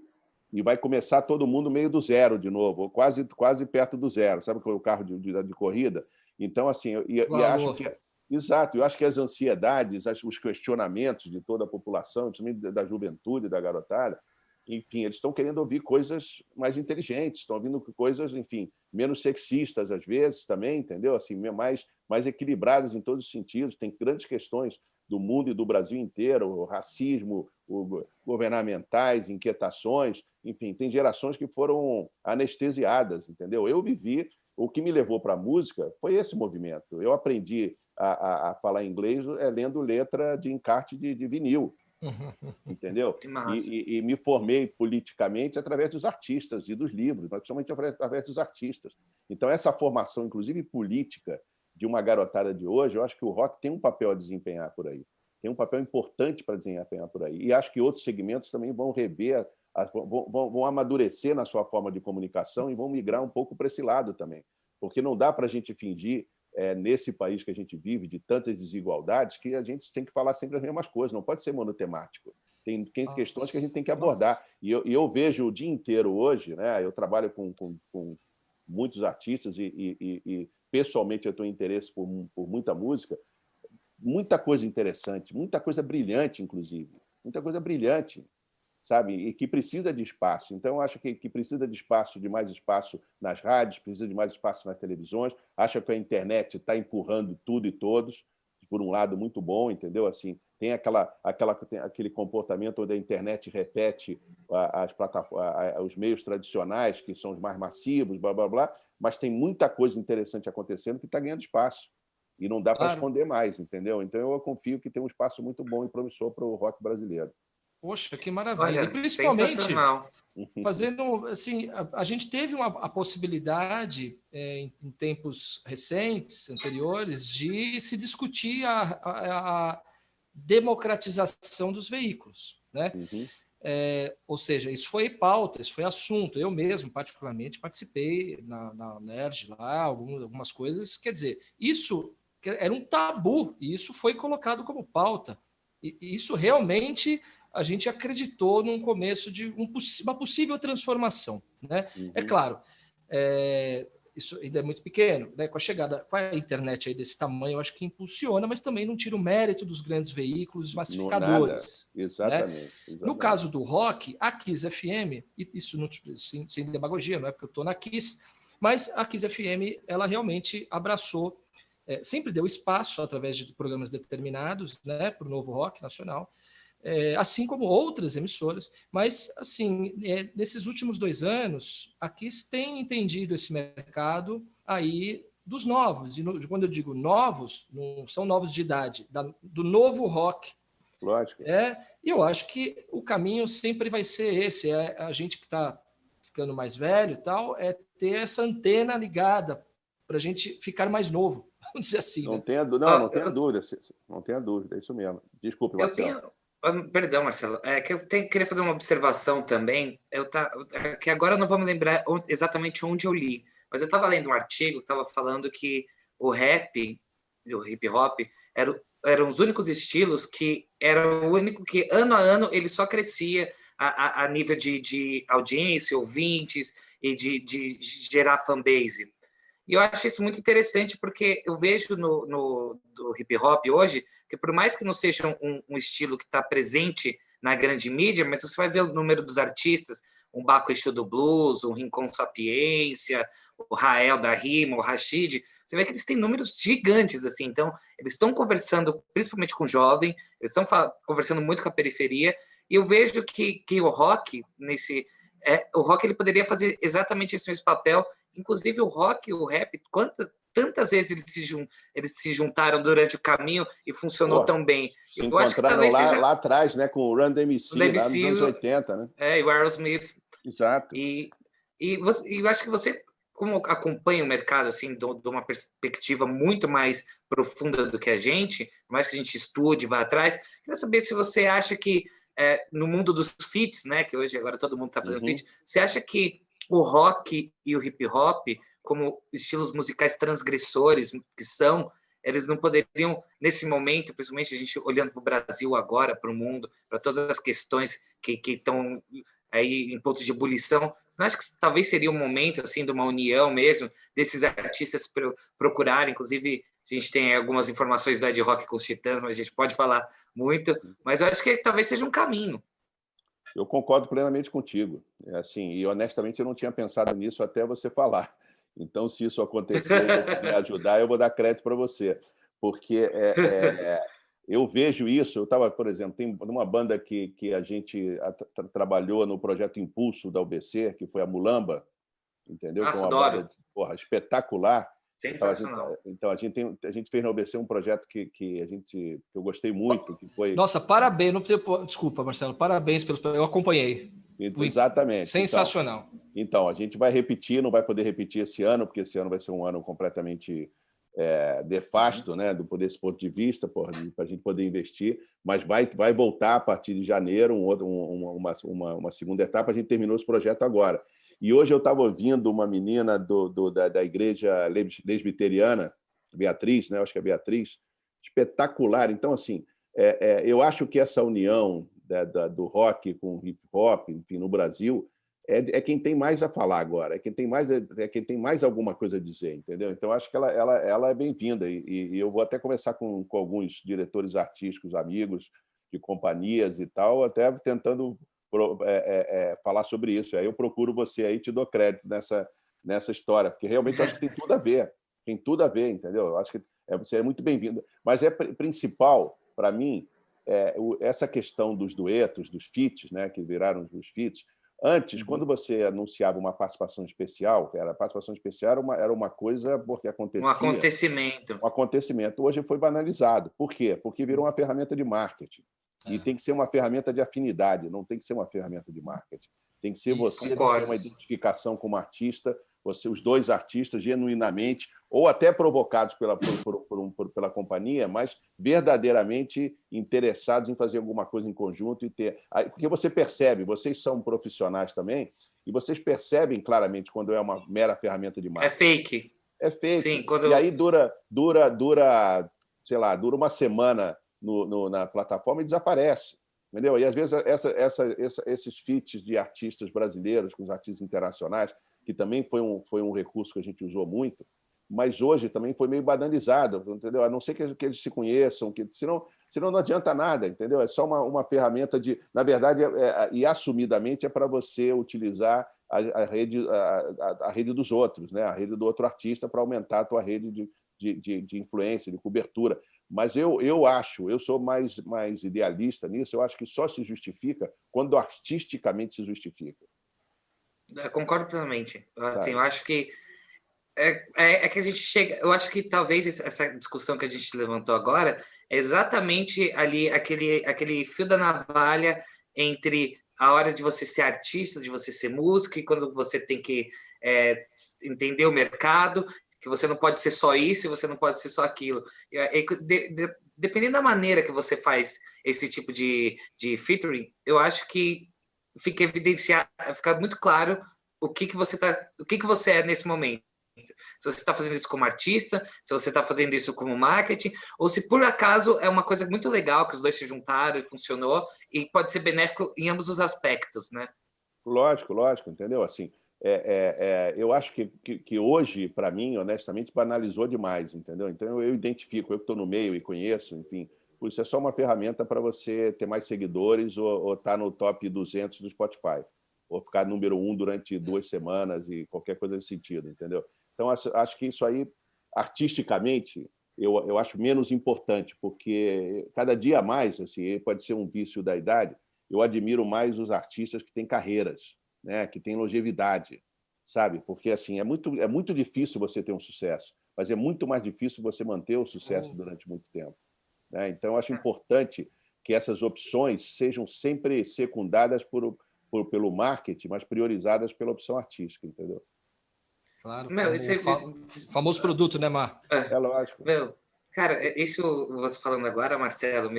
[SPEAKER 1] E vai começar todo mundo meio do zero de novo, ou quase perto do zero. Sabe o carro de corrida? Então, assim, eu acho que... Exato, eu acho que as ansiedades, os questionamentos de toda a população, principalmente da juventude, da garotada, enfim, eles estão querendo ouvir coisas mais inteligentes, estão ouvindo coisas, enfim, menos sexistas às vezes também, entendeu? Assim, mais equilibradas em todos os sentidos. Tem grandes questões do mundo e do Brasil inteiro, o racismo, governamentais, inquietações, enfim, tem gerações que foram anestesiadas, entendeu? Eu vivi, o que me levou para a música foi esse movimento. Eu aprendi a falar inglês lendo letra de encarte de vinil, entendeu? E me formei politicamente através dos artistas e dos livros, mas principalmente através dos artistas. Então, essa formação, inclusive política, de uma garotada de hoje, eu acho que o rock tem um papel a desempenhar por aí. Tem um papel importante para desempenhar por aí. E acho que outros segmentos também vão rever, vão amadurecer na sua forma de comunicação e vão migrar um pouco para esse lado também. Porque não dá para a gente fingir, nesse país que a gente vive, de tantas desigualdades, que a gente tem que falar sempre as mesmas coisas, não pode ser monotemático. Tem questões que a gente tem que abordar. E eu vejo o dia inteiro hoje, né? Eu trabalho com muitos artistas e pessoalmente eu tenho interesse por muita música, muita coisa interessante, muita coisa brilhante, inclusive. Muita coisa brilhante, sabe? E que precisa de espaço. Então, eu acho que precisa de mais espaço nas rádios, precisa de mais espaço nas televisões. Acho que a internet está empurrando tudo e todos, por um lado muito bom, entendeu? Assim, tem aquele comportamento onde a internet repete os meios tradicionais, que são os mais massivos, blá, blá, blá, mas tem muita coisa interessante acontecendo que está ganhando espaço. E não dá para esconder mais, entendeu? Então, eu confio que tem um espaço muito bom e promissor para o rock brasileiro.
[SPEAKER 2] Poxa, que maravilha.
[SPEAKER 3] Olha,
[SPEAKER 2] e principalmente, fazendo assim, a gente teve a possibilidade, em tempos recentes, anteriores, de se discutir a democratização dos veículos, né? Ou seja, isso foi pauta, isso foi assunto. Eu mesmo, particularmente, participei na NERJ lá, algumas coisas. Quer dizer, isso era um tabu, e isso foi colocado como pauta. E isso realmente a gente acreditou num começo de uma possível transformação, né? É claro, isso ainda é muito pequeno, né? Com a internet aí desse tamanho, eu acho que impulsiona, mas também não tira o mérito dos grandes veículos massificadores.
[SPEAKER 1] Exatamente,
[SPEAKER 2] né? No caso do rock, a Kiss FM, e isso não, sem demagogia, não é porque eu estou na Kiss, mas a Kiss FM, ela realmente abraçou, sempre deu espaço através de programas determinados, né, para o novo rock nacional, assim como outras emissoras, mas assim, nesses últimos 2 anos, a Kiss tem entendido esse mercado aí dos novos, e quando eu digo novos, não são novos de idade, do novo rock.
[SPEAKER 1] Lógico.
[SPEAKER 2] E eu acho que o caminho sempre vai ser esse, a gente que está ficando mais velho e tal, é ter essa antena ligada para a gente ficar mais novo, vamos dizer assim.
[SPEAKER 1] Não
[SPEAKER 2] né?
[SPEAKER 1] tenha dúvida, não tenha dúvida, é isso mesmo. Desculpe, Marcelo.
[SPEAKER 3] Perdão, Marcelo. Que eu queria fazer uma observação também. Que agora eu não vou me lembrar exatamente onde eu li, mas eu estava lendo um artigo que estava falando que o rap, o hip hop, eram os únicos estilos que era o único que ano a ano ele só crescia a nível de audiência, ouvintes e de gerar fanbase. E eu acho isso muito interessante porque eu vejo no hip hop hoje que por mais que não seja um estilo que está presente na grande mídia, mas você vai ver o número dos artistas, um Baco Exu do Blues, um Rincon Sapiência, o Rael da Rima, o Rashid, você vê que eles têm números gigantes, assim. Então, eles estão conversando principalmente com o jovem, eles estão conversando muito com a periferia, e eu vejo que o rock, o rock ele poderia fazer exatamente esse mesmo papel. Inclusive o rock e o rap, tantas vezes eles se juntaram durante o caminho e funcionou tão bem.
[SPEAKER 1] Se eu acho que talvez lá atrás, né, com o Run DMC, lá nos anos 80, né?
[SPEAKER 3] E o Aerosmith.
[SPEAKER 1] Exato.
[SPEAKER 3] E eu acho que você, como acompanha o mercado assim, de uma perspectiva muito mais profunda do que a gente, mais que a gente estude, vá atrás, queria saber se você acha que no mundo dos feats, né, que hoje agora todo mundo está fazendo feat, você acha que o rock e o hip hop, como estilos musicais transgressores que são, eles não poderiam, nesse momento, principalmente a gente olhando para o Brasil agora, para o mundo, para todas as questões que estão aí em pontos de ebulição, você não acha que talvez seria um momento assim, de uma união mesmo, desses artistas procurarem, inclusive a gente tem algumas informações do Ed Rock com os Titãs, mas a gente pode falar muito, mas eu acho que talvez seja um caminho.
[SPEAKER 1] Eu concordo plenamente contigo. Assim, e honestamente eu não tinha pensado nisso até você falar. Então, se isso acontecer e eu puder ajudar, eu vou dar crédito para você. Porque eu vejo isso. Eu estava, por exemplo, tem uma banda que a gente trabalhou no projeto Impulso da UBC, que foi a Mulamba, entendeu?
[SPEAKER 3] Nossa,
[SPEAKER 1] que é uma
[SPEAKER 3] adoro.
[SPEAKER 1] banda espetacular.
[SPEAKER 3] Sensacional.
[SPEAKER 1] Então, a gente fez na UBC um projeto que eu gostei muito, que foi...
[SPEAKER 2] Nossa, parabéns. Desculpa, Marcelo, parabéns eu acompanhei.
[SPEAKER 1] Exatamente.
[SPEAKER 2] Sensacional.
[SPEAKER 1] Então, a gente vai repetir, não vai poder repetir esse ano, porque esse ano vai ser um ano completamente nefasto, né, desse ponto de vista, para a gente poder investir, mas vai voltar a partir de janeiro, uma segunda etapa. A gente terminou esse projeto agora. E hoje eu estava ouvindo uma menina da igreja lesbiteriana, Beatriz, né? Acho que é Beatriz, espetacular. Então, assim, eu acho que essa união do rock com o hip hop, enfim, no Brasil, é quem tem mais a falar agora, é quem tem mais alguma coisa a dizer, entendeu? Então, acho que ela é bem-vinda. E eu vou até conversar com alguns diretores artísticos, amigos de companhias e tal, até tentando falar sobre isso. Aí eu procuro você aí, te dou crédito nessa história, porque realmente eu acho que tem tudo a ver, entendeu? Eu acho que você é muito bem-vindo. Mas principal, para mim, essa questão dos duetos, dos feats, né, que viraram os feats. Antes, quando você anunciava uma participação especial, a participação especial era uma coisa porque acontecia...
[SPEAKER 3] Um
[SPEAKER 1] acontecimento. Hoje foi banalizado. Por quê? Porque virou uma ferramenta de marketing. E tem que ser uma ferramenta de afinidade, não tem que ser uma ferramenta de marketing. Tem que ser você ter uma identificação como artista, os dois artistas genuinamente, ou até provocados pela companhia, mas verdadeiramente interessados em fazer alguma coisa em conjunto e ter... Porque você percebe, vocês são profissionais também, e vocês percebem claramente quando é uma mera ferramenta de marketing.
[SPEAKER 3] É fake.
[SPEAKER 1] É fake.
[SPEAKER 3] Sim,
[SPEAKER 1] E aí dura, sei lá, dura uma semana na plataforma e desaparece. Entendeu? E às vezes esses feats de artistas brasileiros com os artistas internacionais, que também foi um recurso que a gente usou muito, mas hoje também foi meio banalizado, entendeu? A não ser que eles se conheçam, senão não adianta nada, entendeu? É só uma ferramenta de, na verdade, e assumidamente é para você utilizar a rede dos outros, né? A rede do outro artista para aumentar a tua rede de influência, de cobertura. Mas eu sou mais idealista nisso, eu acho que só se justifica quando artisticamente se justifica.
[SPEAKER 3] Eu concordo plenamente. Assim,
[SPEAKER 1] Sabe?
[SPEAKER 3] eu acho que é que a gente chega. Eu acho que talvez essa discussão que a gente levantou agora é exatamente ali aquele fio da navalha entre a hora de você ser artista, de você ser músico, e quando você tem que entender o mercado, que você não pode ser só isso, você não pode ser só aquilo. Dependendo da maneira que você faz esse tipo de featuring, eu acho que fica muito claro o que você é nesse momento. Se você está fazendo isso como artista, se você está fazendo isso como marketing, ou se por acaso é uma coisa muito legal que os dois se juntaram e funcionou e pode ser benéfico em ambos os aspectos, né?
[SPEAKER 1] Lógico, entendeu? Assim, eu acho que hoje, para mim, honestamente, banalizou demais, entendeu? Então eu identifico, eu que estou no meio e conheço, enfim, por isso é só uma ferramenta para você ter mais seguidores ou estar no top 200 do Spotify, ou ficar número 1 durante 2 semanas e qualquer coisa nesse sentido, entendeu? Então acho que isso aí, artisticamente, eu acho menos importante, porque cada dia mais, assim, pode ser um vício da idade, eu admiro mais os artistas que têm carreiras, né, que têm longevidade, sabe? Porque assim, é muito difícil você ter um sucesso, mas é muito mais difícil você manter o sucesso durante muito tempo, né? Então, eu acho importante que essas opções sejam sempre secundadas pelo marketing, mas priorizadas pela opção artística, entendeu?
[SPEAKER 2] Claro,
[SPEAKER 3] Meu,
[SPEAKER 2] o famoso produto, né, Mar?
[SPEAKER 1] É lógico.
[SPEAKER 3] Meu, cara, isso você falando agora, Marcelo,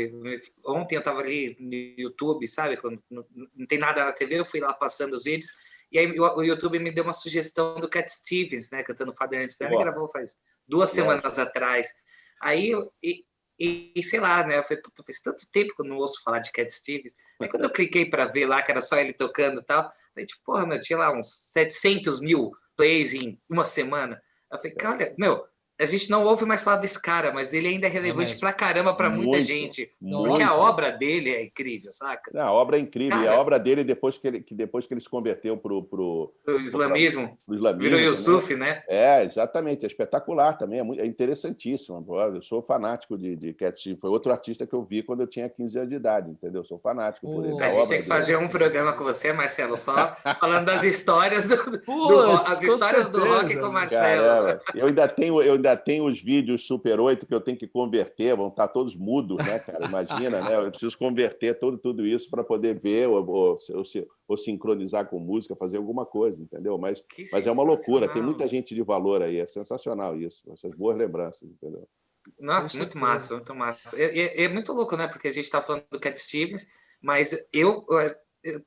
[SPEAKER 3] ontem eu estava ali no YouTube, sabe? Quando não tem nada na TV, eu fui lá passando os vídeos, e aí o YouTube me deu uma sugestão do Cat Stevens, né? Cantando Father and Son, ele gravou faz 2 semanas atrás. Aí, sei lá, né? Eu falei, puta, faz tanto tempo que eu não ouço falar de Cat Stevens. Aí quando eu cliquei para ver lá, que era só ele tocando e tal, eu falei, tipo, porra, meu, tinha lá uns 700 mil plays em uma semana. Eu falei, cara, meu, a gente não ouve mais falar desse cara, mas ele ainda é relevante pra caramba pra muita gente. Porque a obra dele é incrível, saca?
[SPEAKER 1] A obra é incrível.
[SPEAKER 3] Cara,
[SPEAKER 1] e a obra dele, depois que ele se converteu para
[SPEAKER 3] o islamismo, virou
[SPEAKER 1] né?
[SPEAKER 3] Yusuf, né?
[SPEAKER 1] Exatamente. É espetacular também. É interessantíssimo. Eu sou fanático de Cat Stevens. Foi outro artista que eu vi quando eu tinha 15 anos de idade, entendeu? Sou fanático por ele.
[SPEAKER 3] A gente tem que fazer um programa com você, Marcelo, só falando das histórias
[SPEAKER 2] Putz,
[SPEAKER 3] as histórias do rock com o Marcelo.
[SPEAKER 1] Caramba. Eu ainda tenho os vídeos Super 8 que eu tenho que converter, vão estar todos mudos, né, cara? Imagina, né? Eu preciso converter tudo isso para poder ver ou sincronizar com música, fazer alguma coisa, entendeu? Mas é uma loucura, tem muita gente de valor aí, é sensacional isso, essas boas lembranças, entendeu?
[SPEAKER 3] Nossa, muito massa, muito massa. É muito louco, né? Porque a gente está falando do Cat Stevens, mas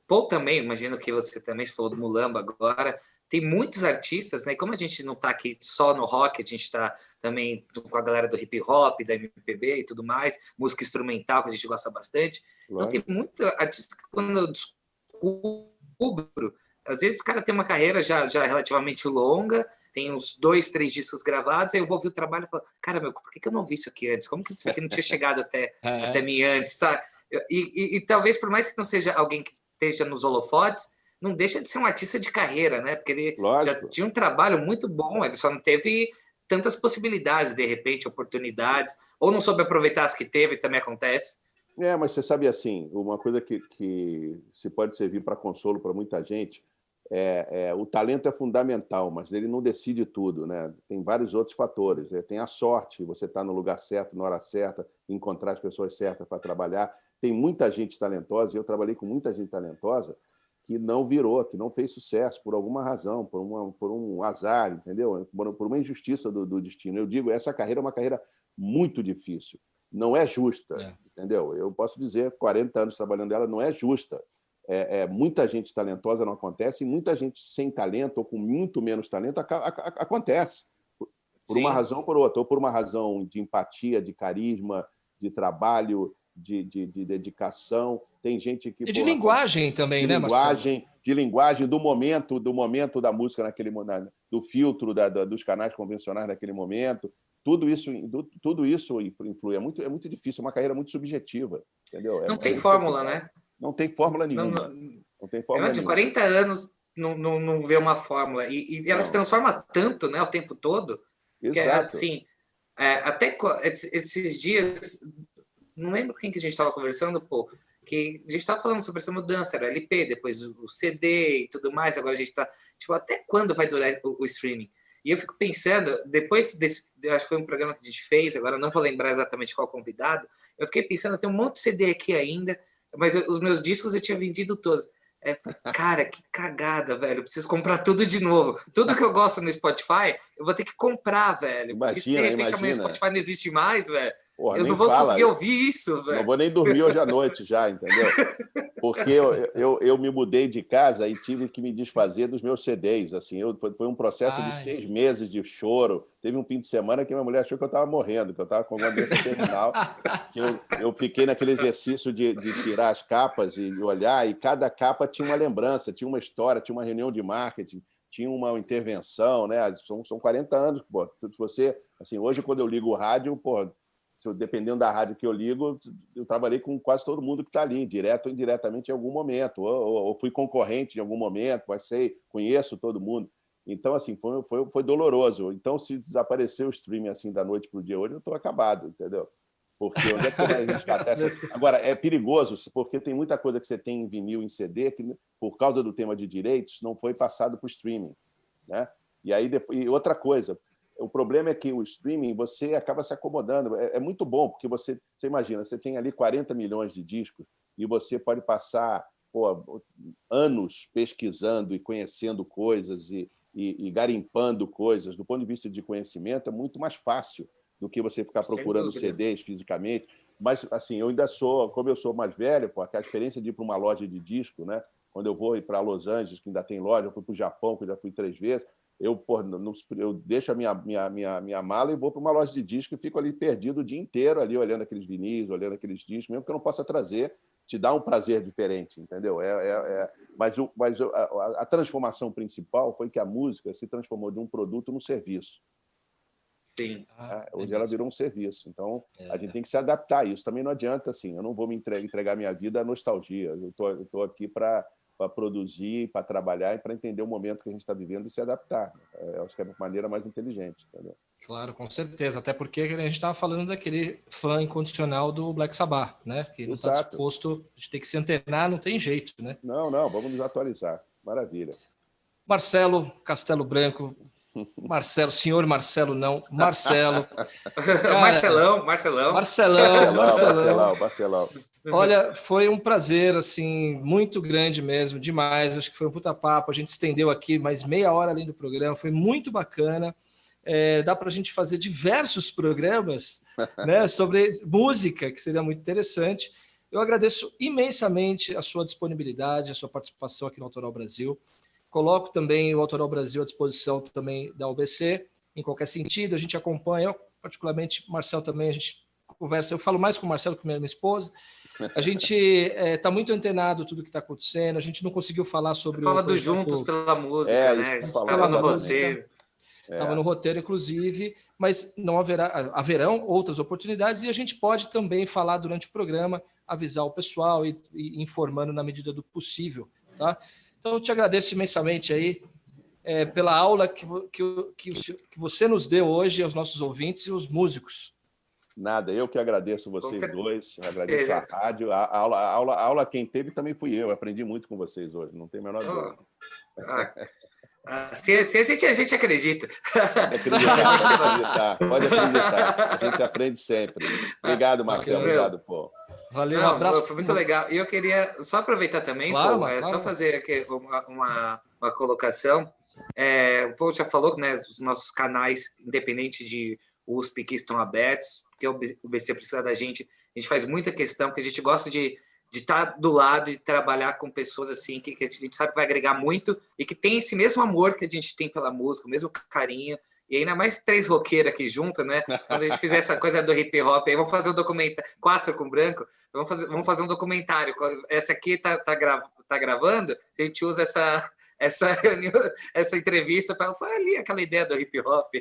[SPEAKER 3] Paul também, imagino que você também falou do Mulamba agora, tem muitos artistas, né? Como a gente não está aqui só no rock, a gente está também com a galera do hip hop, da MPB e tudo mais, música instrumental que a gente gosta bastante. Então tem muito artista que quando eu descubro, às vezes o cara tem uma carreira já relativamente longa, tem uns 2, 3 discos gravados, aí eu vou ouvir o trabalho e falo, cara, meu, por que eu não vi isso aqui antes? Como que isso aqui não tinha chegado até mim antes, sabe? E talvez, por mais que não seja alguém que esteja nos holofotes, não deixa de ser um artista de carreira, né? Porque ele já tinha um trabalho muito bom, ele só não teve tantas possibilidades, de repente, oportunidades, ou não soube aproveitar as que teve, também acontece.
[SPEAKER 1] Mas você sabe, assim, uma coisa que se pode servir para consolo para muita gente, o talento é fundamental, mas ele não decide tudo, né? Tem vários outros fatores. Tem a sorte, você estar no lugar certo, na hora certa, encontrar as pessoas certas para trabalhar. Tem muita gente talentosa, e eu trabalhei com muita gente talentosa, que não virou, que não fez sucesso por alguma razão, por um azar, entendeu? Por uma injustiça do destino. Eu digo, essa carreira é uma carreira muito difícil, não é justa, entendeu? Eu posso dizer, 40 anos trabalhando ela, não é justa. Muita gente talentosa não acontece, e muita gente sem talento ou com muito menos talento acontece. Por uma razão ou por outra, ou por uma razão de empatia, de carisma, de trabalho, de dedicação. Tem gente que...
[SPEAKER 2] E de linguagem também, né, Marcelo?
[SPEAKER 1] De linguagem, do momento da música naquele momento, do filtro dos canais convencionais naquele momento. Tudo isso influi. É muito difícil, é uma carreira muito subjetiva, entendeu?
[SPEAKER 3] Não tem fórmula, né?
[SPEAKER 1] Não tem fórmula nenhuma. Não tem fórmula nenhuma.
[SPEAKER 3] 40 anos não vê uma fórmula. E ela se transforma tanto, né, o tempo todo.
[SPEAKER 1] Exato.
[SPEAKER 3] Que, assim, até esses dias, não lembro quem que a gente estava conversando, que a gente estava falando sobre essa mudança, era o LP, depois o CD e tudo mais, agora a gente está... Tipo, até quando vai durar o streaming? E eu fico pensando, depois desse... Acho que foi um programa que a gente fez, agora não vou lembrar exatamente qual convidado, eu fiquei pensando, tem um monte de CD aqui ainda, mas os meus discos eu tinha vendido todos. Cara, que cagada, velho. Eu preciso comprar tudo de novo. Tudo que eu gosto no Spotify, eu vou ter que comprar, velho. Porque se de repente amanhã o Spotify não existe mais, velho,
[SPEAKER 1] Porra,
[SPEAKER 3] eu não vou conseguir ouvir isso, velho.
[SPEAKER 1] Não vou nem dormir hoje à noite já, entendeu? Porque eu me mudei de casa e tive que me desfazer dos meus CDs. Assim, foi um processo de 6 meses de choro. Teve um fim de semana que minha mulher achou que eu estava morrendo, que eu estava com uma doença terminal. Que eu fiquei naquele exercício de tirar as capas e olhar, e cada capa tinha uma lembrança, tinha uma história, tinha uma reunião de marketing, tinha uma intervenção, né? São 40 anos. Pô. Se você, assim, hoje, quando eu ligo o rádio, pô, dependendo da rádio que eu ligo, eu trabalhei com quase todo mundo que está ali, direto ou indiretamente em algum momento, ou fui concorrente em algum momento, conheço todo mundo. Então, assim, foi doloroso. Então, se desaparecer o streaming assim da noite para o dia hoje, eu estou acabado, entendeu? Porque onde é que você vai resgatar essa... Agora, é perigoso, porque tem muita coisa que você tem em vinil, em CD, que, por causa do tema de direitos, não foi passado para o streaming, né? E outra coisa, o problema é que o streaming, você acaba se acomodando. É muito bom, porque você imagina, você tem ali 40 milhões de discos e você pode passar anos pesquisando e conhecendo coisas e garimpando coisas. Do ponto de vista de conhecimento, é muito mais fácil do que você ficar procurando CDs fisicamente. Mas, assim, como eu sou mais velho, a experiência de ir para uma loja de disco, né? Quando eu vou ir para Los Angeles, que ainda tem loja, eu fui para o Japão, que eu já fui 3 vezes, eu deixo a minha mala e vou para uma loja de disco e fico ali perdido o dia inteiro, ali olhando aqueles vinis, olhando aqueles discos, mesmo que eu não possa trazer, te dá um prazer diferente, entendeu? Mas a transformação principal foi que a música se transformou de um produto num serviço.
[SPEAKER 3] Sim.
[SPEAKER 1] Hoje ela virou um serviço. Então, a gente tem que se adaptar a isso. Também não adianta, assim, eu não vou me entregar minha vida à nostalgia. Eu estou aqui para produzir, para trabalhar e para entender o momento que a gente está vivendo e se adaptar. Acho que é a maneira mais inteligente. Entendeu?
[SPEAKER 2] Claro, com certeza. Até porque a gente estava falando daquele fã incondicional do Black Sabbath, né? Que não está disposto, a gente tem que se antenar, não tem jeito, né?
[SPEAKER 1] Não, vamos nos atualizar. Maravilha.
[SPEAKER 2] Marcelo Castelo Branco. Senhor Marcelo, não. Marcelo.
[SPEAKER 3] Cara,
[SPEAKER 1] Marcelão.
[SPEAKER 2] Olha, foi um prazer, assim, muito grande mesmo, demais. Acho que foi um puta papo. A gente estendeu aqui mais meia hora além do programa. Foi muito bacana. Dá para a gente fazer diversos programas, né, sobre música, que seria muito interessante. Eu agradeço imensamente a sua disponibilidade, a sua participação aqui no Autoral Brasil. Coloco também o Autoral Brasil à disposição também da UBC, em qualquer sentido. A gente acompanha, eu, particularmente, Marcelo também, a gente conversa. Eu falo mais com o Marcelo que com a minha esposa. A gente está muito antenado tudo que está acontecendo. A gente não conseguiu falar sobre
[SPEAKER 3] Fala do Juntos pela Música, né? Estava no roteiro.
[SPEAKER 2] Estava no roteiro, inclusive, mas não haverão outras oportunidades e a gente pode também falar durante o programa, avisar o pessoal e informando na medida do possível, tá? Então, eu te agradeço imensamente aí pela aula que você nos deu hoje aos nossos ouvintes e aos músicos.
[SPEAKER 1] Nada, eu que agradeço vocês dois, agradeço a rádio, a aula quem teve também fui eu, aprendi muito com vocês hoje, não tem a menor dúvida.
[SPEAKER 3] Se a gente acredita.
[SPEAKER 1] Pode acreditar, a gente aprende sempre. Obrigado, Marcelo, obrigado, pô.
[SPEAKER 2] Valeu, um abraço.
[SPEAKER 3] Foi muito legal. E eu queria só aproveitar também, claro. Só fazer aqui uma colocação. O Paul já falou, né, os nossos canais, independente de USP, que estão abertos, porque o BC precisa da gente. A gente faz muita questão, porque a gente gosta de estar do lado e trabalhar com pessoas assim que a gente sabe que vai agregar muito e que tem esse mesmo amor que a gente tem pela música, o mesmo carinho. E ainda mais 3 roqueiros aqui junto, né? Quando a gente fizer essa coisa do hip hop, aí vamos fazer um documentário, 4 com branco, vamos fazer um documentário. Essa aqui tá gravando, a gente usa essa entrevista para foi ali aquela ideia do hip hop.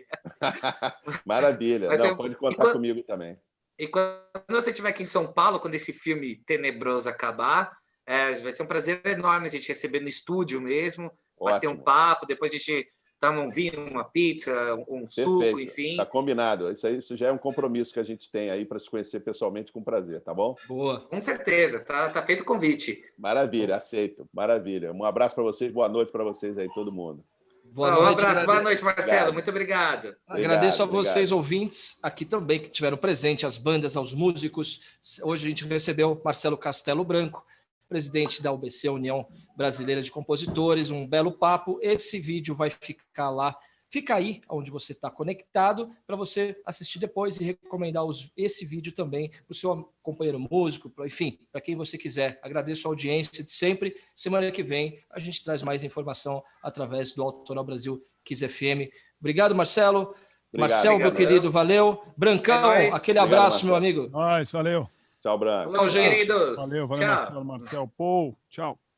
[SPEAKER 1] Maravilha. Não, pode contar comigo também.
[SPEAKER 3] E quando você estiver aqui em São Paulo, quando esse filme tenebroso acabar, vai ser um prazer enorme a gente receber no estúdio mesmo, bater um papo, depois a gente toma um vinho, uma pizza, um suco, enfim.
[SPEAKER 1] Tá combinado. Isso já é um compromisso que a gente tem aí para se conhecer pessoalmente com prazer, tá bom?
[SPEAKER 3] Boa. Com certeza. Tá feito o convite.
[SPEAKER 1] Maravilha, aceito. Maravilha. Um abraço para vocês, boa noite para vocês aí, todo mundo.
[SPEAKER 2] Boa noite.
[SPEAKER 3] Um abraço, boa noite, Marcelo. Obrigado. Muito obrigado.
[SPEAKER 2] Agradeço a vocês, ouvintes, aqui também, que tiveram presente, as bandas, aos músicos. Hoje a gente recebeu Marcelo Castelo Branco, presidente da UBC, União Brasileira de Compositores, um belo papo. Esse vídeo vai ficar lá, fica aí onde você está conectado, para você assistir depois e recomendar esse vídeo também para o seu companheiro músico, enfim, para quem você quiser. Agradeço a audiência de sempre. Semana que vem a gente traz mais informação através do Autoral Brasil Kiss FM. Obrigado, Marcelo. Marcelo, meu querido, valeu. Brancão, aquele abraço, meu amigo.
[SPEAKER 4] Valeu.
[SPEAKER 1] Tchau, Branco.
[SPEAKER 3] Tchau, gente.
[SPEAKER 4] Valeu, Marcelo, Marcel, Paul. Tchau.